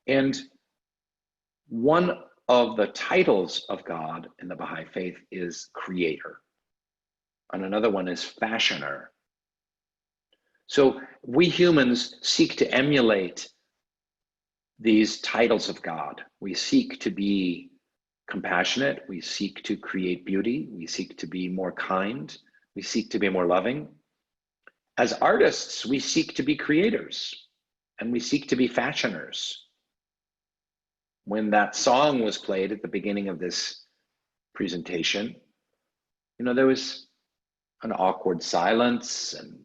S5: And one of the titles of God in the Baha'i faith is creator, and another one is fashioner. So we humans seek to emulate these titles of God. We seek to be compassionate, we seek to create beauty, we seek to be more kind, we seek to be more loving. As artists, we seek to be creators and we seek to be fashioners. When that song was played at the beginning of this presentation, there was an awkward silence, and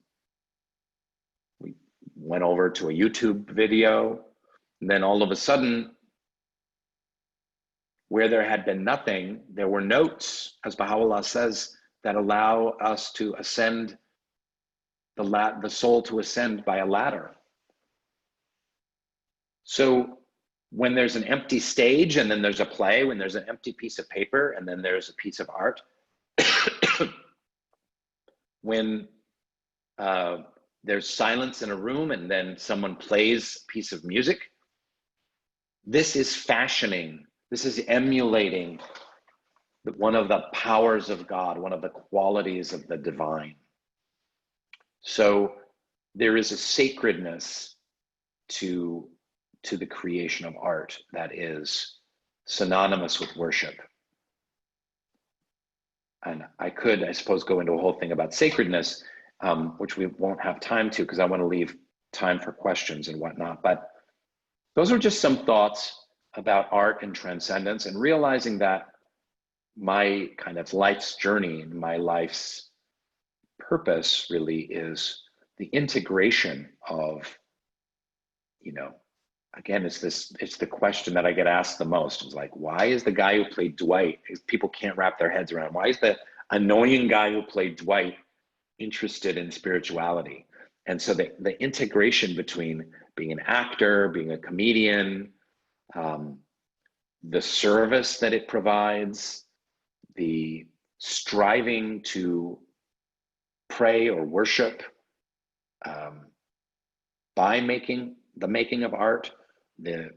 S5: we went over to a YouTube video, and then all of a sudden, where there had been nothing, there were notes, as Baha'u'llah says, that allow us to ascend, the soul to ascend by a ladder. So when there's an empty stage and then there's a play, when there's an empty piece of paper and then there's a piece of art, when there's silence in a room and then someone plays a piece of music, this is fashioning, this is emulating one of the powers of God, one of the qualities of the divine. So there is a sacredness to the creation of art that is synonymous with worship. And I could, I suppose, go into a whole thing about sacredness, which we won't have time to because I want to leave time for questions and whatnot. But those are just some thoughts about art and transcendence, and realizing that my kind of life's journey and my life's purpose really is the integration of, you know, again, it's the question that I get asked the most. It's like, why is the guy who played Dwight, people can't wrap their heads around, why is the annoying guy who played Dwight interested in spirituality? And so the integration between being an actor, being a comedian, the service that it provides, the striving to pray or worship by the making of art, the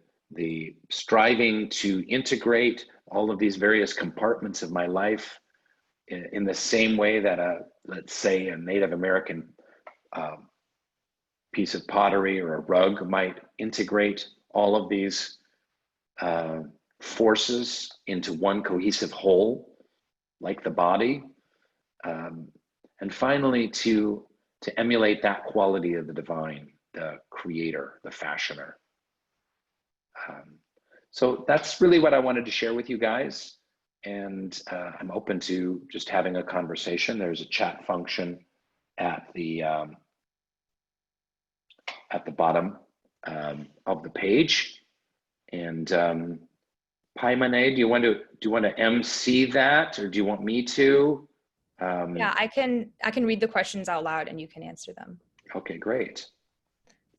S5: striving to integrate all of these various compartments of my life in the same way that let's say a Native American piece of pottery or a rug might integrate all of these forces into one cohesive whole, like the body. And finally, to emulate that quality of the divine, the creator, the fashioner. So that's really what I wanted to share with you guys. And I'm open to just having a conversation. There's a chat function at the bottom of the page. And Paimane, do you want to MC that, or do you want me to?
S1: Yeah, I can read the questions out loud and you can answer them.
S5: Okay, great.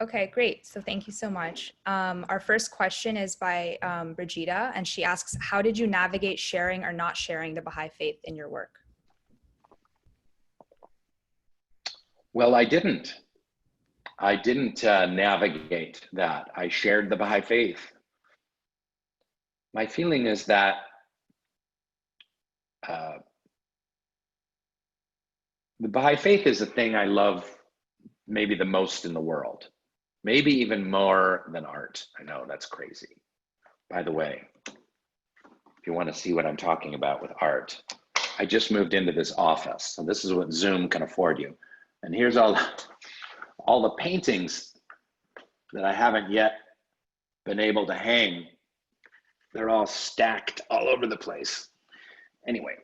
S1: Okay, great. So thank you so much. Our first question is by Brigida, and she asks, how did you navigate sharing or not sharing the Baha'i faith in your work?
S5: Well, I didn't navigate that. I shared the Baha'i faith. My feeling is that the Baha'i faith is the thing I love maybe the most in the world, maybe even more than art. I know that's crazy. By the way, if you want to see what I'm talking about with art, I just moved into this office. So this is what Zoom can afford you. And here's all the paintings that I haven't yet been able to hang. They're all stacked all over the place. Anyway,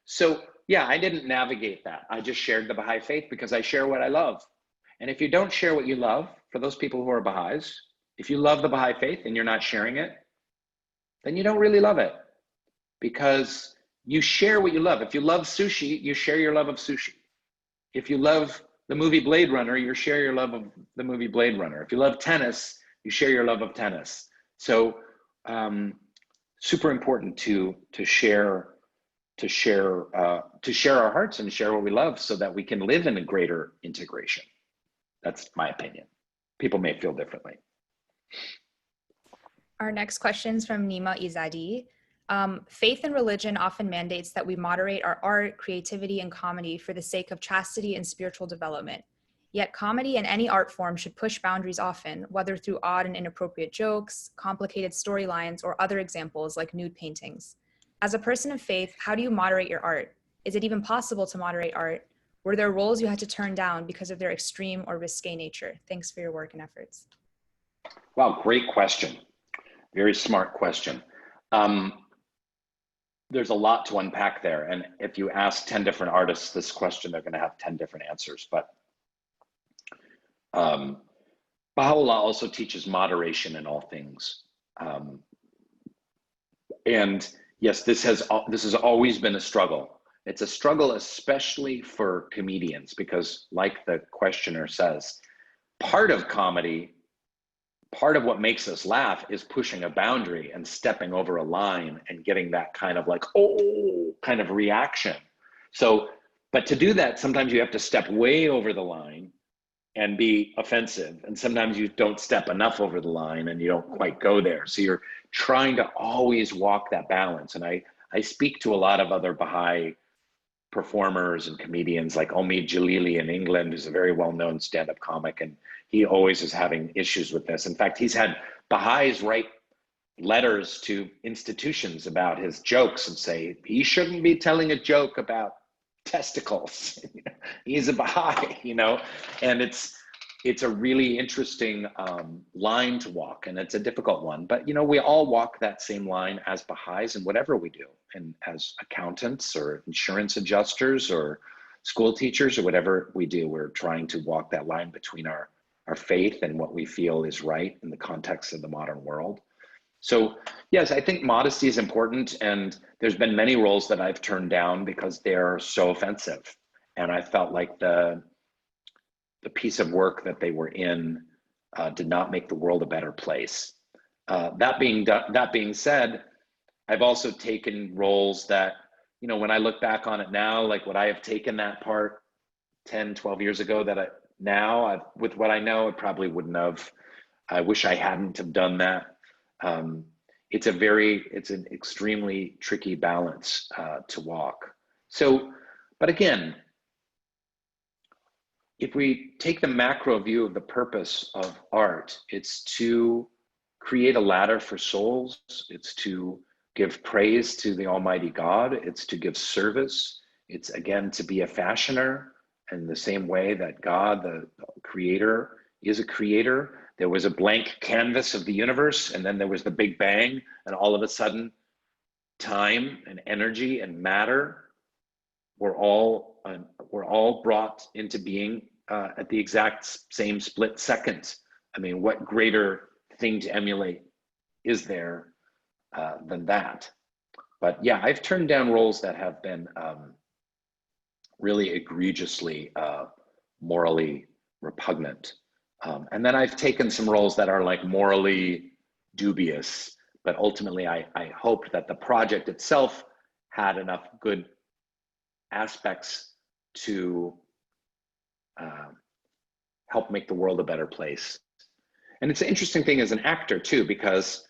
S5: so yeah, I didn't navigate that. I just shared the Baha'i faith because I share what I love. And if you don't share what you love, for those people who are Baha'is, if you love the Baha'i faith and you're not sharing it, then you don't really love it, because you share what you love. If you love sushi, you share your love of sushi. If you love the movie Blade Runner, you share your love of the movie Blade Runner. If you love tennis, you share your love of tennis. So super important to share our hearts and share what we love, so that we can live in a greater integration. That's my opinion. People may feel differently.
S1: Our next question is from Nima Izadi. Faith and religion often mandates that we moderate our art, creativity, and comedy for the sake of chastity and spiritual development. Yet comedy and any art form should push boundaries often, whether through odd and inappropriate jokes, complicated storylines, or other examples like nude paintings. As a person of faith, how do you moderate your art? Is it even possible to moderate art? Were there roles you had to turn down because of their extreme or risque nature? Thanks for your work and efforts.
S5: Wow, great question. Very smart question. There's a lot to unpack there. And if you ask 10 different artists this question, they're gonna have 10 different answers. But Baha'u'llah also teaches moderation in all things. And yes, this has always been a struggle. It's a struggle, especially for comedians, because like the questioner says, part of comedy, part of what makes us laugh is pushing a boundary and stepping over a line and getting that kind of like, oh, kind of reaction. So, but to do that, sometimes you have to step way over the line and be offensive. And sometimes you don't step enough over the line and you don't quite go there. So you're trying to always walk that balance. And I speak to a lot of other Baha'i performers and comedians, like Omid Jalili in England, who's a very well-known stand-up comic, and he always is having issues with this. In fact, he's had Baha'is write letters to institutions about his jokes and say, he shouldn't be telling a joke about testicles. He's a Baha'i, and it's a really interesting line to walk, and it's a difficult one. But we all walk that same line as Baha'is in whatever we do, and as accountants or insurance adjusters or school teachers or whatever we do, we're trying to walk that line between our faith and what we feel is right in the context of the modern world. So yes, I think modesty is important, and there's been many roles that I've turned down because they're so offensive, and I felt like the piece of work that they were in did not make the world a better place. That being said, I've also taken roles that, when I look back on it now, like would I have taken that part 10, 12 years ago with what I know, it probably wouldn't have. I wish I hadn't have done that. It's an extremely tricky balance to walk. So, but again, if we take the macro view of the purpose of art, it's to create a ladder for souls. It's to give praise to the Almighty God. It's to give service. It's, again, to be a fashioner in the same way that God, the creator, is a creator. There was a blank canvas of the universe, and then there was the Big Bang, and all of a sudden, time and energy and matter were all brought into being at the exact same split second. I mean, what greater thing to emulate is there than that? But yeah, I've turned down roles that have been really egregiously morally repugnant. And then I've taken some roles that are like morally dubious, but ultimately I hoped that the project itself had enough good aspects to help make the world a better place. And it's an interesting thing as an actor too, because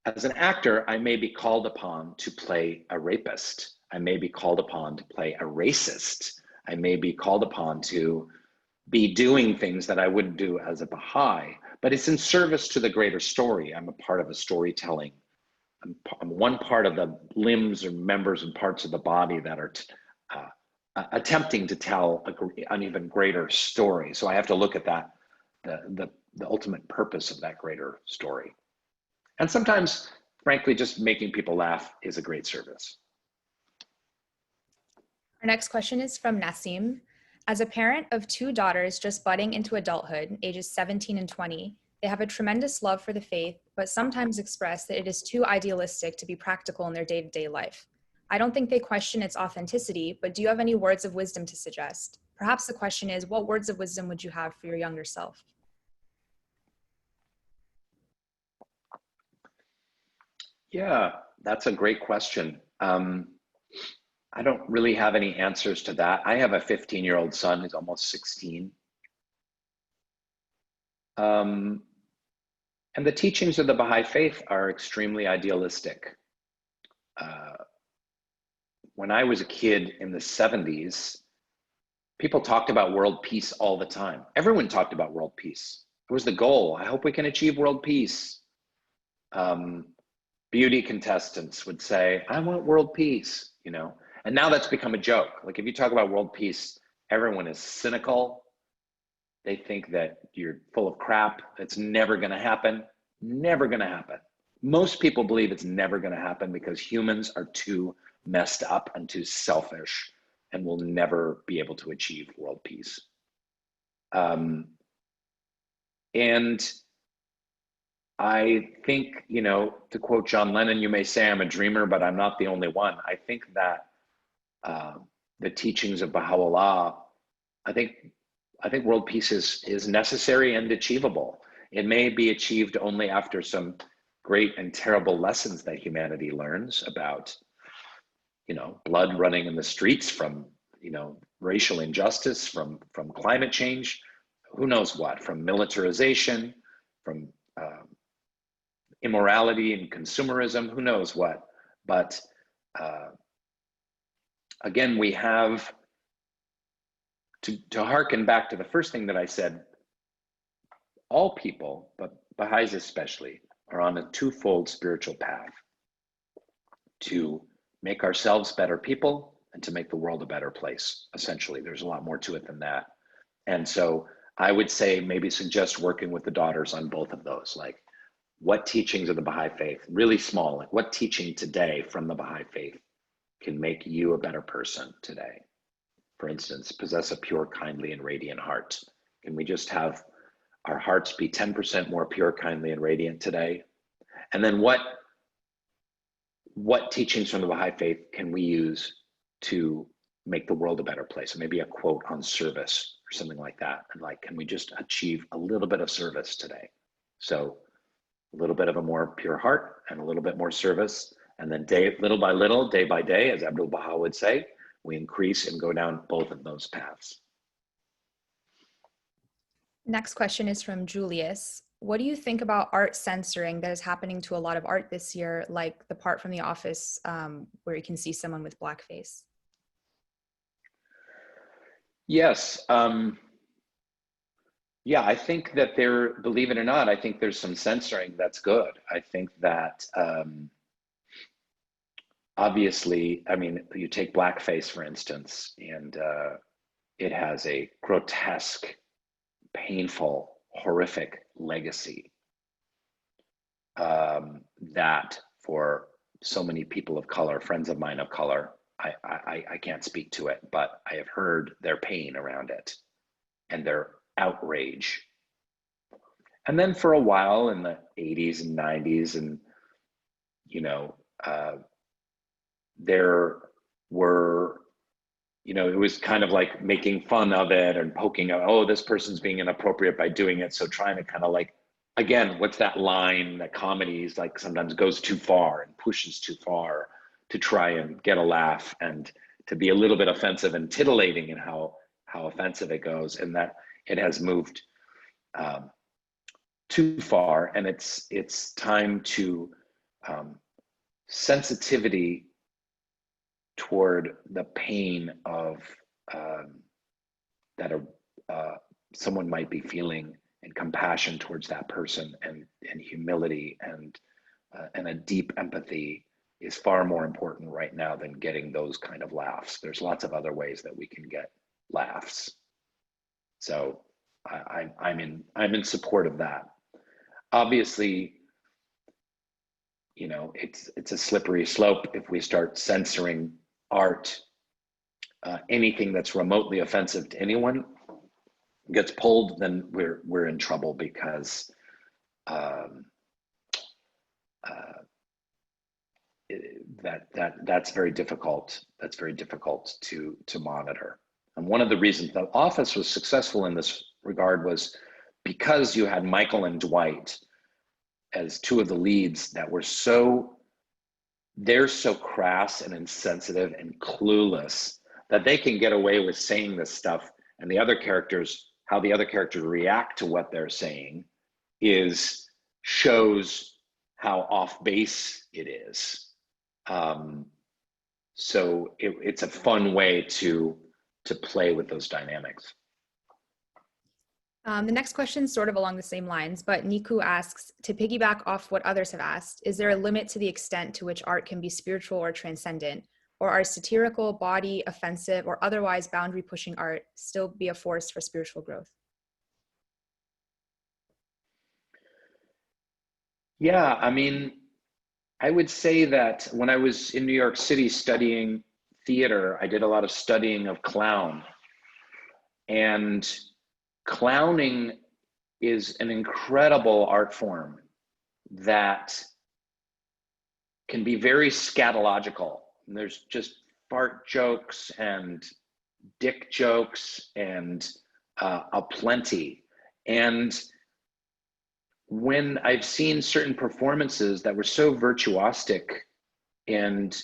S5: as an actor, I may be called upon to play a rapist. I may be called upon to play a racist. I may be called upon to be doing things that I wouldn't do as a Baha'i, but it's in service to the greater story. I'm a part of a storytelling. I'm one part of the limbs or members and parts of the body that are attempting to tell an even greater story. So I have to look at that, the ultimate purpose of that greater story. And sometimes, frankly, just making people laugh is a great service.
S1: Our next question is from Nassim. As a parent of 2 daughters just budding into adulthood, ages 17 and 20, they have a tremendous love for the faith, but sometimes express that it is too idealistic to be practical in their day-to-day life. I don't think they question its authenticity, but do you have any words of wisdom to suggest? Perhaps the question is, what words of wisdom would you have for your younger self?
S5: Yeah, that's a great question. I don't really have any answers to that. I have a 15-year-old son who's almost 16. And the teachings of the Baha'i faith are extremely idealistic. When I was a kid in the 70s, people talked about world peace all the time. Everyone talked about world peace. It was the goal. I hope we can achieve world peace. Beauty contestants would say, I want world peace, and now that's become a joke. Like if you talk about world peace, everyone is cynical. They think that you're full of crap. It's never going to happen. Never going to happen. Most people believe it's never going to happen because humans are too messed up and too selfish and will never be able to achieve world peace. And I think, to quote John Lennon, you may say I'm a dreamer, but I'm not the only one. I think that the teachings of Baha'u'llah, I think world peace is necessary and achievable. It may be achieved only after some great and terrible lessons that humanity learns about, blood running in the streets from, racial injustice, from climate change, who knows what, from militarization, from immorality and consumerism, who knows what. But again, we have to hearken back to the first thing that I said. All people, but Baha'is especially, are on a twofold spiritual path: to make ourselves better people and to make the world a better place. Essentially, there's a lot more to it than that. And so I would say maybe suggest working with the daughters on both of those. Like, what teachings of the Baha'i faith, really small, like what teaching today from the Baha'i faith can make you a better person today? For instance, possess a pure, kindly, and radiant heart. Can we just have our hearts be 10% more pure, kindly, and radiant today? And then what teachings from the Baha'i faith can we use to make the world a better place? Maybe a quote on service or something like that. And like, can we just achieve a little bit of service today? So a little bit of a more pure heart and a little bit more service. And then little by little, day by day, as Abdul Baha would say, we increase and go down both of those paths.
S1: Next question is from Julius. What do you think about art censoring that is happening to a lot of art this year, like the part from The Office where you can see someone with blackface?
S5: Yes. Yeah, I think that believe it or not, I think there's some censoring that's good. I think that obviously, I mean, you take blackface, for instance, and it has a grotesque, painful, horrific legacy that for so many people of color, friends of mine of color, I can't speak to it, but I have heard their pain around it and their outrage. And then for a while in the 80s and 90s, and there were, it was kind of like making fun of it and poking out, oh, this person's being inappropriate by doing it. So trying to kind of like, again, what's that line that comedies like sometimes goes too far and pushes too far to try and get a laugh and to be a little bit offensive and titillating in how offensive it goes, and that it has moved too far. And it's time to sensitivity toward the pain of that someone might be feeling, and compassion towards that person, and humility and a deep empathy is far more important right now than getting those kind of laughs. There's lots of other ways that we can get laughs. So I'm in support of that. Obviously, it's a slippery slope if we start censoring art. Anything that's remotely offensive to anyone gets pulled, then we're in trouble, because that's very difficult. That's very difficult to monitor. And one of the reasons The Office was successful in this regard was because you had Michael and Dwight as two of the leads that were they're so crass and insensitive and clueless that they can get away with saying this stuff, and how the other characters react to what they're saying shows how off base it is. So it's a fun way to play with those dynamics.
S1: The next question is sort of along the same lines, but Niku asks, to piggyback off what others have asked, is there a limit to the extent to which art can be spiritual or transcendent? Or are satirical, bawdy, offensive, or otherwise boundary-pushing art still be a force for spiritual growth?
S5: Yeah, I mean, I would say that when I was in New York City studying theater, I did a lot of studying of clown. And clowning is an incredible art form that can be very scatological. And there's just fart jokes and dick jokes and aplenty. And when I've seen certain performances that were so virtuosic and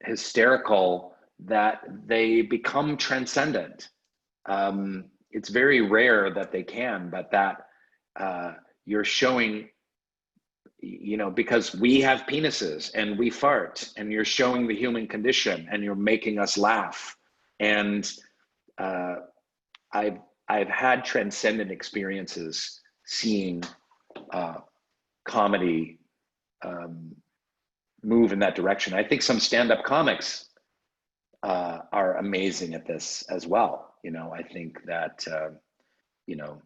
S5: hysterical that they become transcendent. It's very rare that they can, but that you're showing, because we have penises and we fart, and you're showing the human condition and you're making us laugh. And I've had transcendent experiences seeing comedy move in that direction. I think some stand-up comics are amazing at this as well. You know, I think that you know,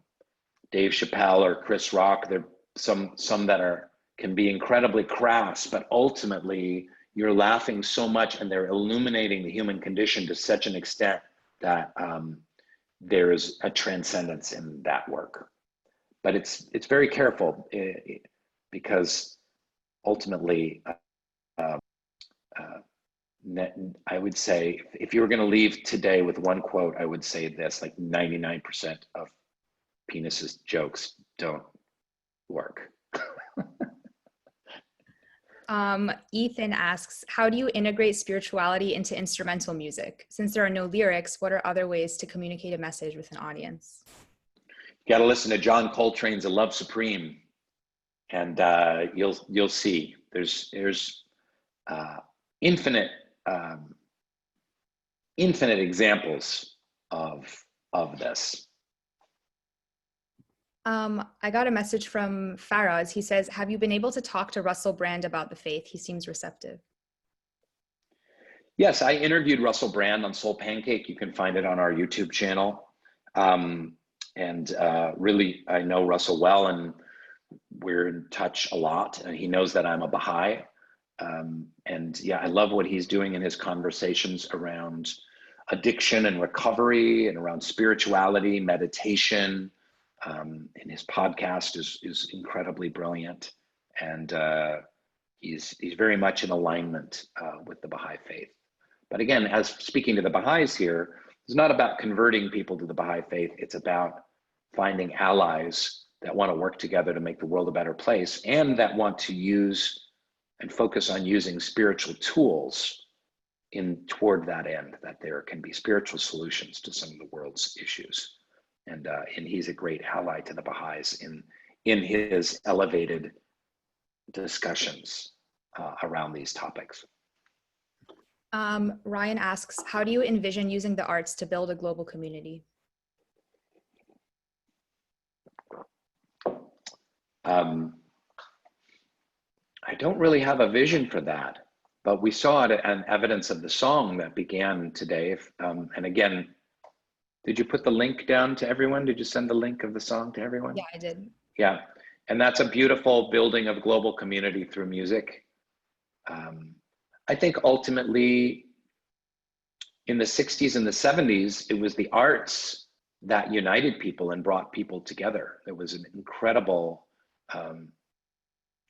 S5: Dave Chappelle or Chris Rock, there some that can be incredibly crass, but ultimately you're laughing so much and they're illuminating the human condition to such an extent that there is a transcendence in that work. But it's very careful because ultimately, I would say if you were going to leave today with one quote, I would say this: like 99% of penises jokes don't work.
S1: Ethan asks, how do you integrate spirituality into instrumental music? Since there are no lyrics, what are other ways to communicate a message with an audience?
S5: You got to listen to John Coltrane's "A Love Supreme," and you'll see there's infinite examples of this.
S1: I got a message from Faraz. He says, have you been able to talk to Russell Brand about the faith? He seems receptive.
S5: Yes, I interviewed Russell Brand on Soul Pancake. You can find it on our YouTube channel. Really, I know Russell well, and we're in touch a lot. And he knows that I'm a Baha'i. And yeah, I love what he's doing in his conversations around addiction and recovery, and around spirituality, meditation. And his podcast is incredibly brilliant, and he's very much in alignment with the Baha'i faith. But again, as speaking to the Baha'is here, it's not about converting people to the Baha'i faith. It's about finding allies that want to work together to make the world a better place, and that want to use and focus on using spiritual tools toward that end, that there can be spiritual solutions to some of the world's issues. And he's a great ally to the Baha'is in his elevated discussions around these topics.
S1: Ryan asks, how do you envision using the arts to build a global community?
S5: I don't really have a vision for that, but we saw it an evidence of the song that began today. And again, did you put the link down to everyone? Did you send the link of the song to everyone?
S1: Yeah, I did.
S5: Yeah, and that's a beautiful building of global community through music. I think ultimately in the 60s and the 70s, it was the arts that united people and brought people together. There was an incredible,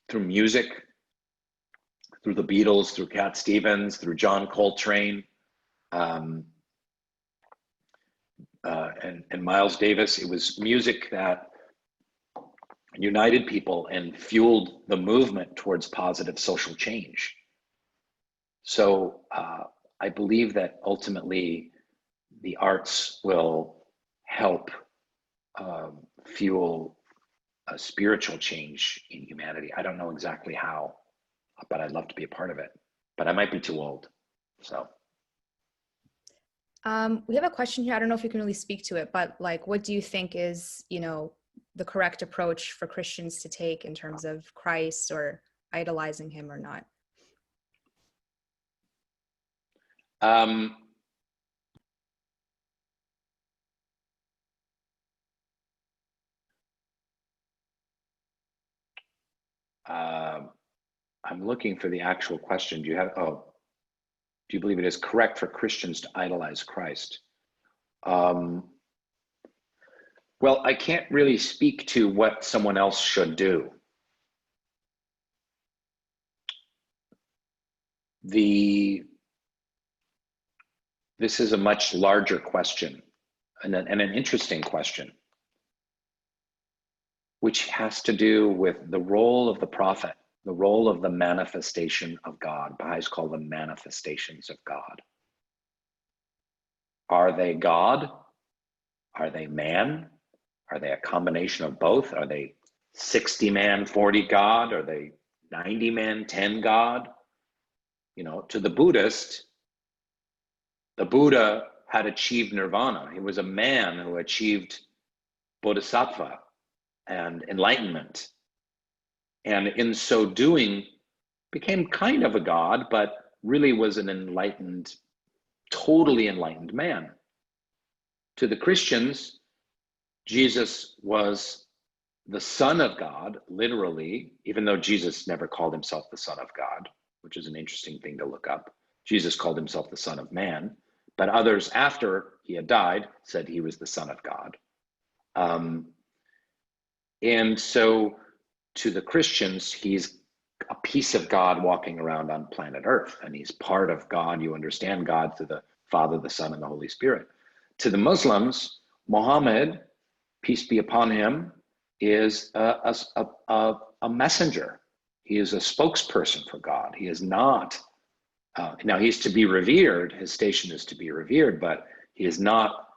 S5: through music, through the Beatles, through Cat Stevens, through John Coltrane, and Miles Davis. It was music that united people and fueled the movement towards positive social change. So I believe that ultimately the arts will help fuel a spiritual change in humanity. I don't know exactly how, but I'd love to be a part of it. But I might be too old, so.
S1: We have a question here. I don't know if you can really speak to it, but like, what do you think is, the correct approach for Christians to take in terms of Christ, or idolizing him or not?
S5: I'm looking for the actual question. Do you believe it is correct for Christians to idolize Christ? Well, I can't really speak to what someone else should do. This is a much larger question, and an interesting question, which has to do with the role of the prophet, the role of the manifestation of God. Baha'is call them manifestations of God. Are they God? Are they man? Are they a combination of both? Are they 60 man, 40 God? Are they 90 man, 10 God? To the Buddhist, the Buddha had achieved nirvana. He was a man who achieved bodhisattva and enlightenment. and in so doing became kind of a god, but really was an enlightened, totally enlightened man. To the Christians, Jesus was the Son of God, literally, even though Jesus never called himself the Son of God, which is an interesting thing to look up. Jesus called himself the Son of Man, but others after he had died said he was the Son of God. And so to the Christians, he's a piece of God walking around on planet Earth, and he's part of God. You understand God through the Father, the Son, and the Holy Spirit. To the Muslims, Muhammad, peace be upon him, is a messenger. He is a spokesperson for God. He is not, now he's to be revered, his station is to be revered, but he is not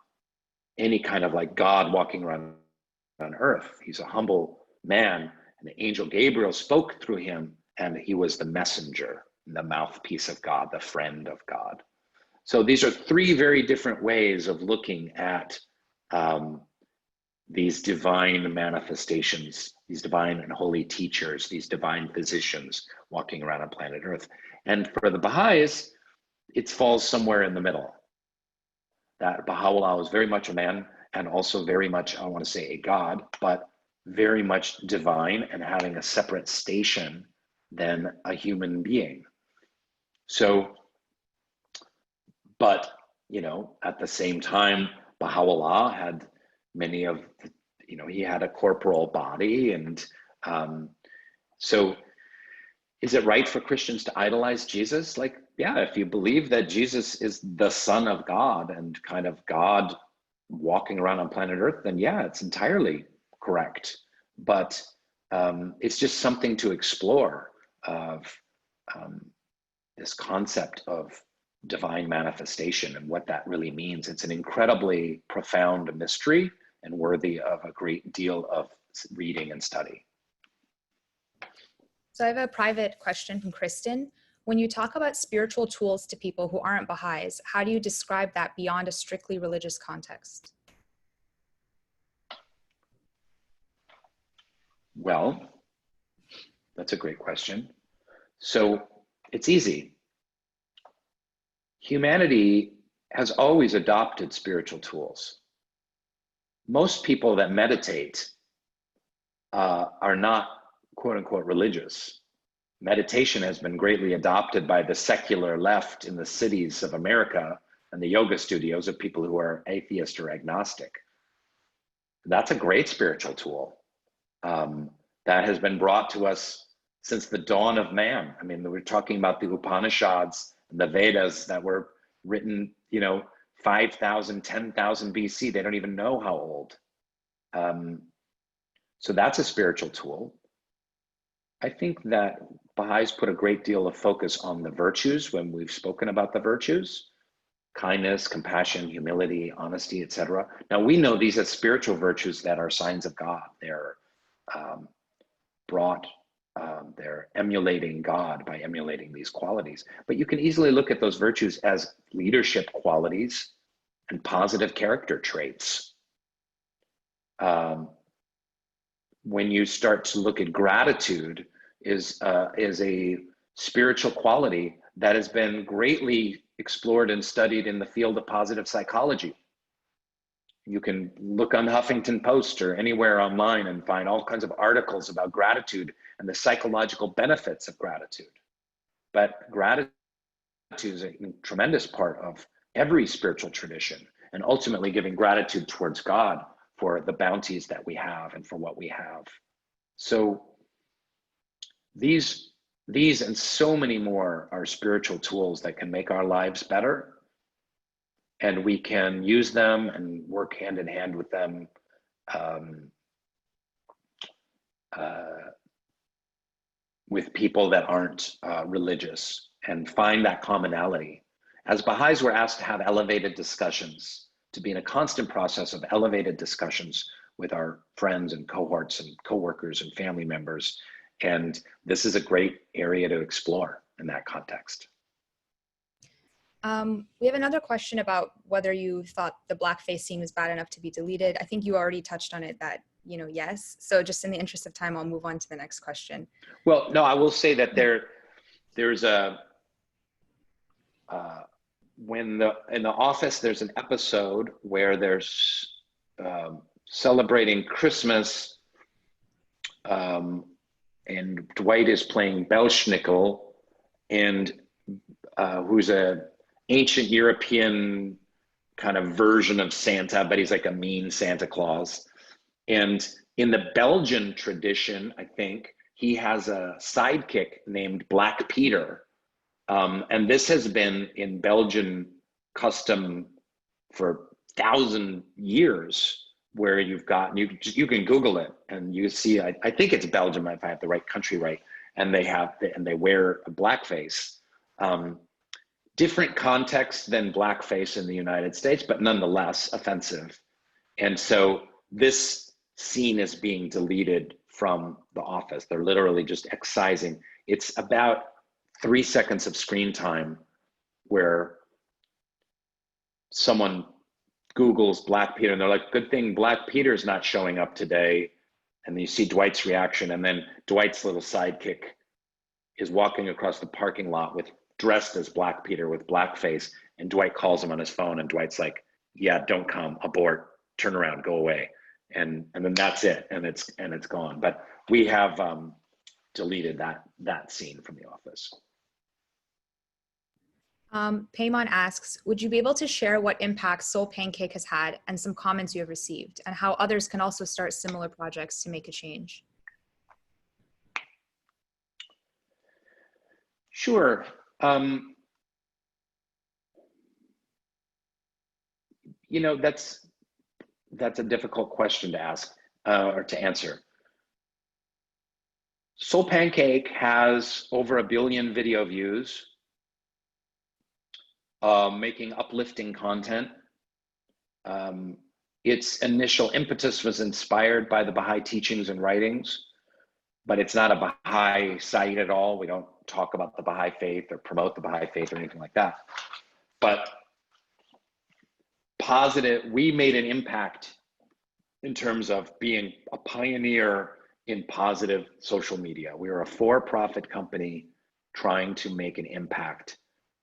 S5: any kind of like God walking around on earth. He's a humble man, and the angel Gabriel spoke through him, and he was the messenger, the mouthpiece of God, the friend of God. So these are three very different ways of looking at these divine manifestations, these divine and holy teachers, these divine physicians walking around on planet Earth. And for the Baha'is, it falls somewhere in the middle. That Baha'u'llah was very much a man, and also very much, I want to say, a god, but very much divine and having a separate station than a human being. So, but, you know, at the same time, Baha'u'llah had many of, you know, he had a corporal body. And so is it right for Christians to idolize Jesus? Like, yeah, if you believe that Jesus is the Son of God and kind of God walking around on planet Earth, then yeah, it's entirely correct. But it's just something to explore of this concept of divine manifestation and what that really means. It's an incredibly profound mystery and worthy of a great deal of reading and study.
S1: So I have a private question from Kristen. When you talk about spiritual tools to people who aren't Baha'is, how do you describe that beyond a strictly religious context?
S5: Well, that's a great question. So it's easy. Humanity has always adopted spiritual tools. Most people that meditate are not quote unquote religious. Meditation has been greatly adopted by the secular left in the cities of America and the yoga studios of people who are atheist or agnostic. That's a great spiritual tool that has been brought to us since the dawn of man. I mean, we're talking about the Upanishads and the Vedas that were written, you know, 5,000, 10,000 BC. They don't even know how old. So that's a spiritual tool. I think that Baha'is put a great deal of focus on the virtues when we've spoken about the virtues: kindness, compassion, humility, honesty, etc. Now we know these are spiritual virtues that are signs of God. They're they're emulating God by emulating these qualities. But you can easily look at those virtues as leadership qualities and positive character traits. When you start to look at gratitude, is a spiritual quality that has been greatly explored and studied in the field of positive psychology. You can look on Huffington Post or anywhere online and find all kinds of articles about gratitude and the psychological benefits of gratitude. But gratitude is a tremendous part of every spiritual tradition, and ultimately giving gratitude towards God for the bounties that we have and for what we have. So these and so many more are spiritual tools that can make our lives better, and we can use them and work hand in hand with them with people that aren't religious, and find that commonality. As Baha'is, we're asked to have elevated discussions, to be in a constant process of elevated discussions with our friends and cohorts and coworkers and family members. And this is a great area to explore in that context.
S1: We have another question about whether you thought the blackface scene was bad enough to be deleted. I think you already touched on it, that yes. So just in the interest of time, I'll move on to the next question.
S5: Well, no, I will say that there's a, in the office, there's an episode where there's celebrating Christmas, and Dwight is playing Belschnickel, and who's a ancient European kind of version of Santa, but he's like a mean Santa Claus. And in the Belgian tradition, I think, he has a sidekick named Black Peter. And this has been in Belgian custom for 1,000 years, where you've got, you can Google it and you see, I think it's Belgium, if I have the right country right, and they wear a blackface. Different context than blackface in the United States, but nonetheless offensive. And so this scene is being deleted from The Office. They're literally just excising. It's about 3 seconds of screen time where someone Googles Black Peter and they're like, good thing Black Peter's not showing up today. And then you see Dwight's reaction, and then Dwight's little sidekick is walking across the parking lot dressed as Black Peter with blackface, and Dwight calls him on his phone, and Dwight's like, yeah, don't come, abort, turn around, go away. And then that's it, and it's gone. But we have deleted that scene from The Office.
S1: Paymon asks, would you be able to share what impact Soul Pancake has had and some comments you have received, and how others can also start similar projects to make a change?
S5: Sure. That's a difficult question to ask or to answer. Soul Pancake has over 1 billion video views, making uplifting content. Its initial impetus was inspired by the Baha'i teachings and writings, but it's not a Baha'i site at all. We don't talk about the Baha'i faith or promote the Baha'i faith or anything like that. But we made an impact in terms of being a pioneer in positive social media. We are a for-profit company trying to make an impact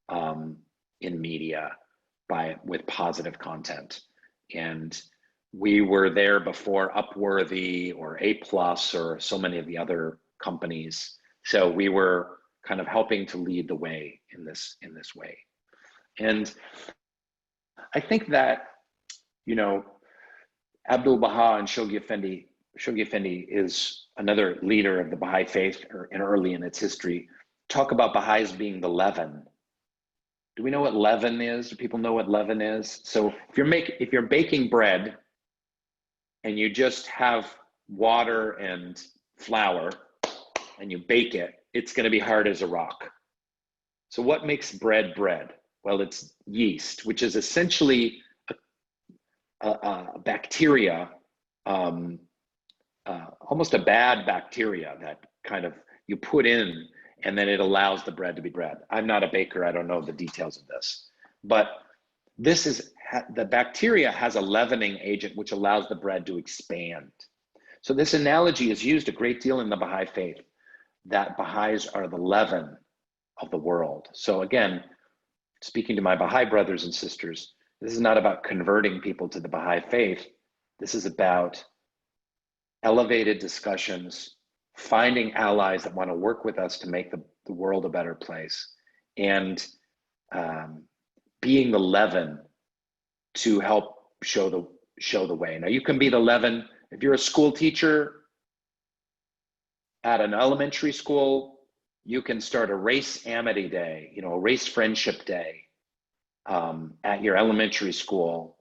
S5: in media with positive content. And we were there before Upworthy or A+ or so many of the other companies. So we were kind of helping to lead the way in this way. And I think that, Abdul Baha and Shoghi Effendi is another leader of the Baha'i faith, and early in its history, talk about Baha'is being the leaven. Do we know what leaven is? Do people know what leaven is? So if you're baking bread and you just have water and flour and you bake it, it's going to be hard as a rock. So what makes bread bread? Well, it's yeast, which is essentially a bacteria, almost a bad bacteria that kind of you put in, and then it allows the bread to be bread. I'm not a baker, I don't know the details of this, but the bacteria has a leavening agent which allows the bread to expand. So this analogy is used a great deal in the Baha'i faith, that Baha'is are the leaven of the world. So again, speaking to my Baha'i brothers and sisters, this is not about converting people to the Baha'i faith. This is about elevated discussions, finding allies that want to work with us to make the world a better place, and being the leaven to help show the way. Now, you can be the leaven if you're a school teacher at an elementary school. You can start a race amity day, a race friendship day at your elementary school,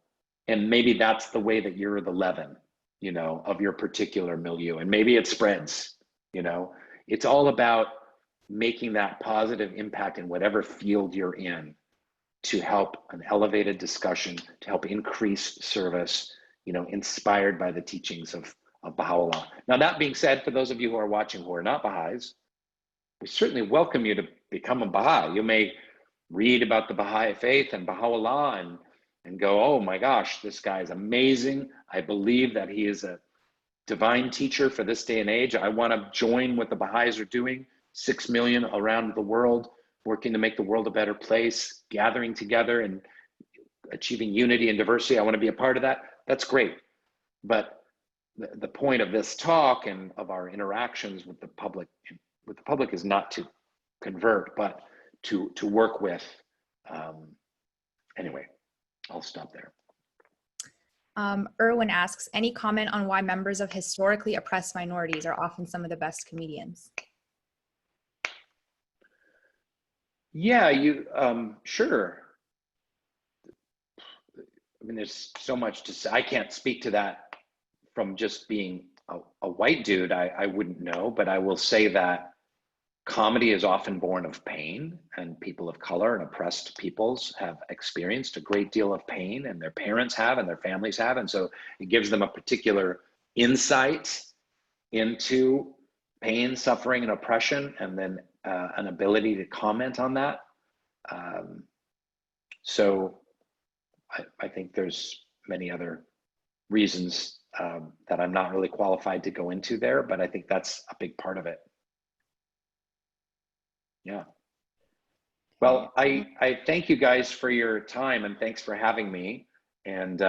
S5: and maybe that's the way that you're the leaven, of your particular milieu, and maybe it spreads. It's all about making that positive impact in whatever field you're in, to help an elevated discussion, to help increase service, inspired by the teachings of Baha'u'llah. Now, that being said, for those of you who are watching who are not Baha'is, we certainly welcome you to become a Baha'i. You may read about the Baha'i faith and Baha'u'llah and go, oh my gosh, this guy is amazing. I believe that he is a divine teacher for this day and age. I want to join what the Baha'is are doing, 6 million around the world, working to make the world a better place, gathering together and achieving unity and diversity. I want to be a part of that. That's great. But the point of this talk and of our interactions with the public is not to convert, but to work with. Anyway, I'll stop there.
S1: Erwin asks, any comment on why members of historically oppressed minorities are often some of the best comedians?
S5: Yeah, sure. I mean, there's so much to say. I can't speak to that from just being a white dude. I wouldn't know, but I will say that comedy is often born of pain, and people of color and oppressed peoples have experienced a great deal of pain, and their parents have, and their families have. And so it gives them a particular insight into pain, suffering, and oppression, and then an ability to comment on that. So I think there's many other reasons that I'm not really qualified to go into there, but I think that's a big part of it. Yeah. Well, I thank you guys for your time, and thanks for having me. And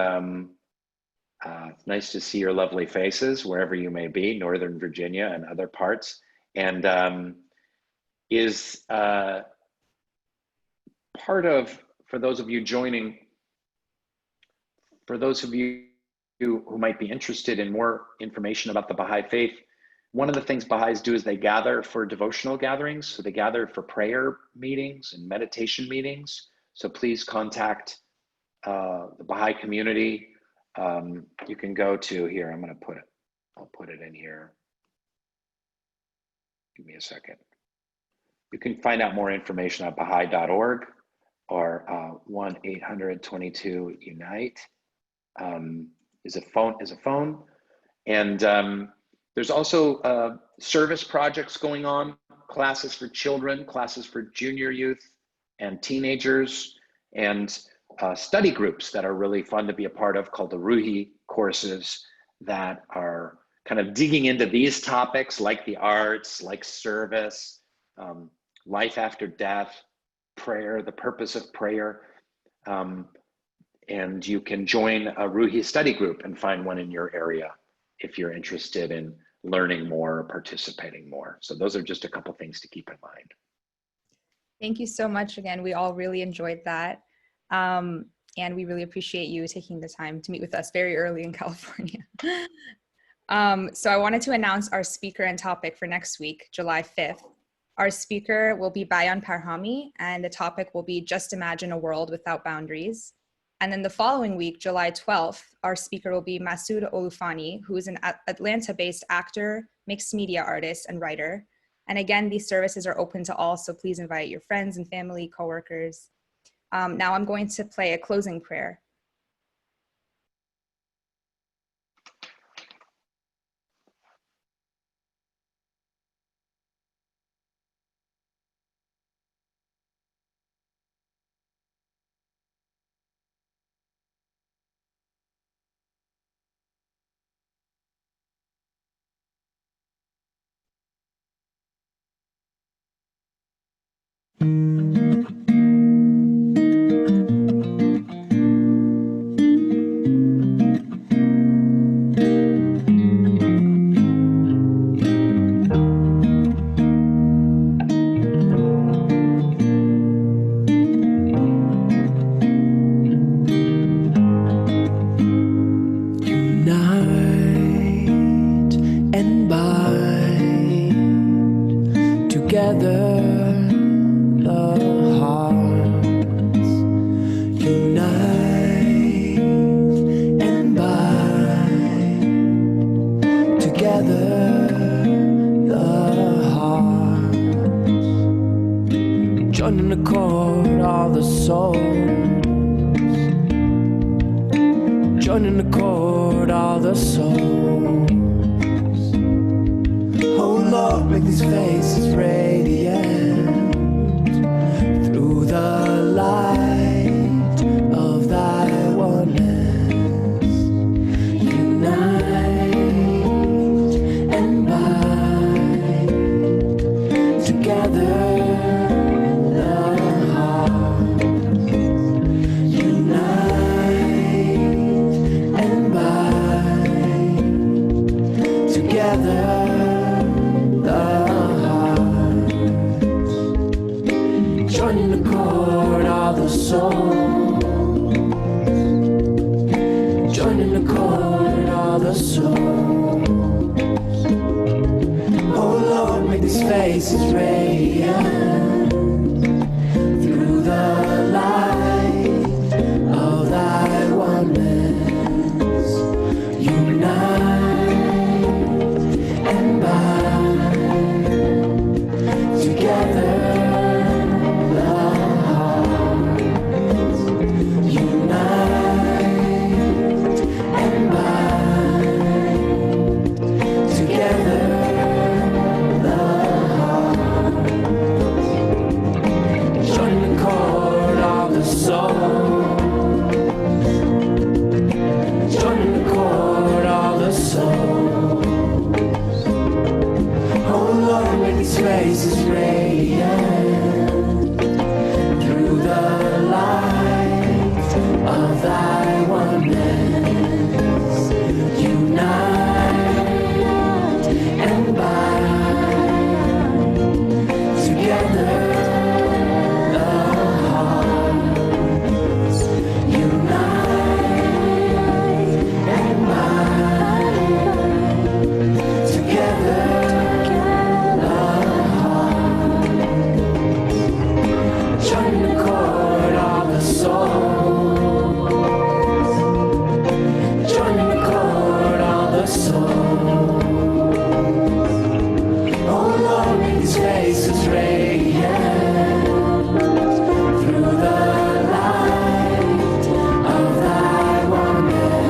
S5: it's nice to see your lovely faces wherever you may be, Northern Virginia and other parts. And part of, for those of you joining, for those of you who might be interested in more information about the Baha'i faith, one of the things Baha'is do is they gather for devotional gatherings. So they gather for prayer meetings and meditation meetings. So please contact the Baha'i community. You can go to here. I'll put it in here. Give me a second. You can find out more information at Baha'i.org or 1-800-22-UNITE is a phone. And there's also service projects going on, classes for children, classes for junior youth and teenagers, and study groups that are really fun to be a part of called the Ruhi courses that are kind of digging into these topics like the arts, like service, life after death, prayer, the purpose of prayer. And you can join a Ruhi study group and find one in your area if you're interested in learning more or participating more. So those are just a couple things to keep in mind.
S1: Thank you so much again. We all really enjoyed that. And we really appreciate you taking the time to meet with us very early in California. So I wanted to announce our speaker and topic for next week, July 5th. Our speaker will be Bayan Parhami, and the topic will be Just Imagine a World Without Boundaries. And then the following week, July 12th, our speaker will be Masood Olufani, who is an Atlanta-based actor, mixed media artist, and writer. And again, these services are open to all, so please invite your friends and family, coworkers. Now I'm going to play a closing prayer.
S3: Unite together the heart, joining the chord of the soul, joining the chord of the soul. Oh Lord, make these faces radiant through the light of thy oneness. Unite and bind together the hearts. Unite and bind together the hearts. Join the chord of the soul, join the chord of the soul. Oh Lord, make these faces radiant through the light of thy oneness. Unite and bind together the hearts. Unite and bind together the hearts. Join the chord of the soul, join the chord of the soul. Oh Lord, make these faces radiant through the light of thy oneness.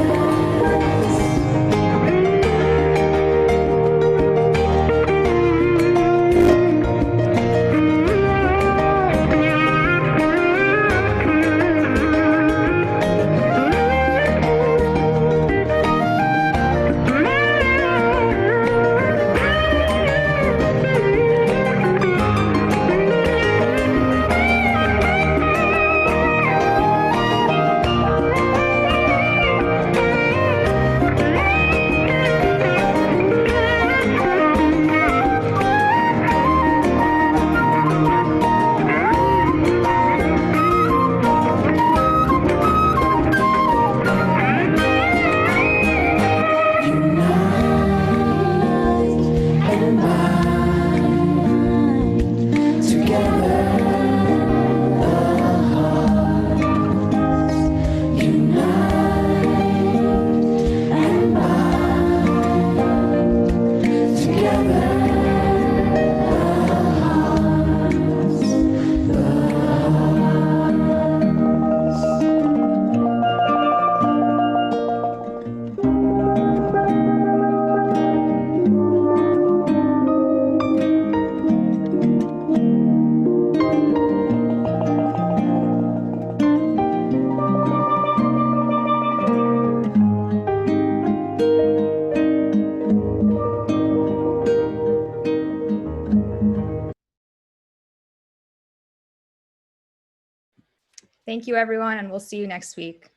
S1: Thank you, everyone, and we'll see you next week.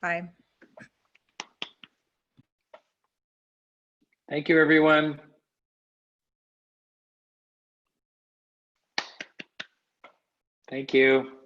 S1: Bye.
S5: Thank you, everyone. Thank you.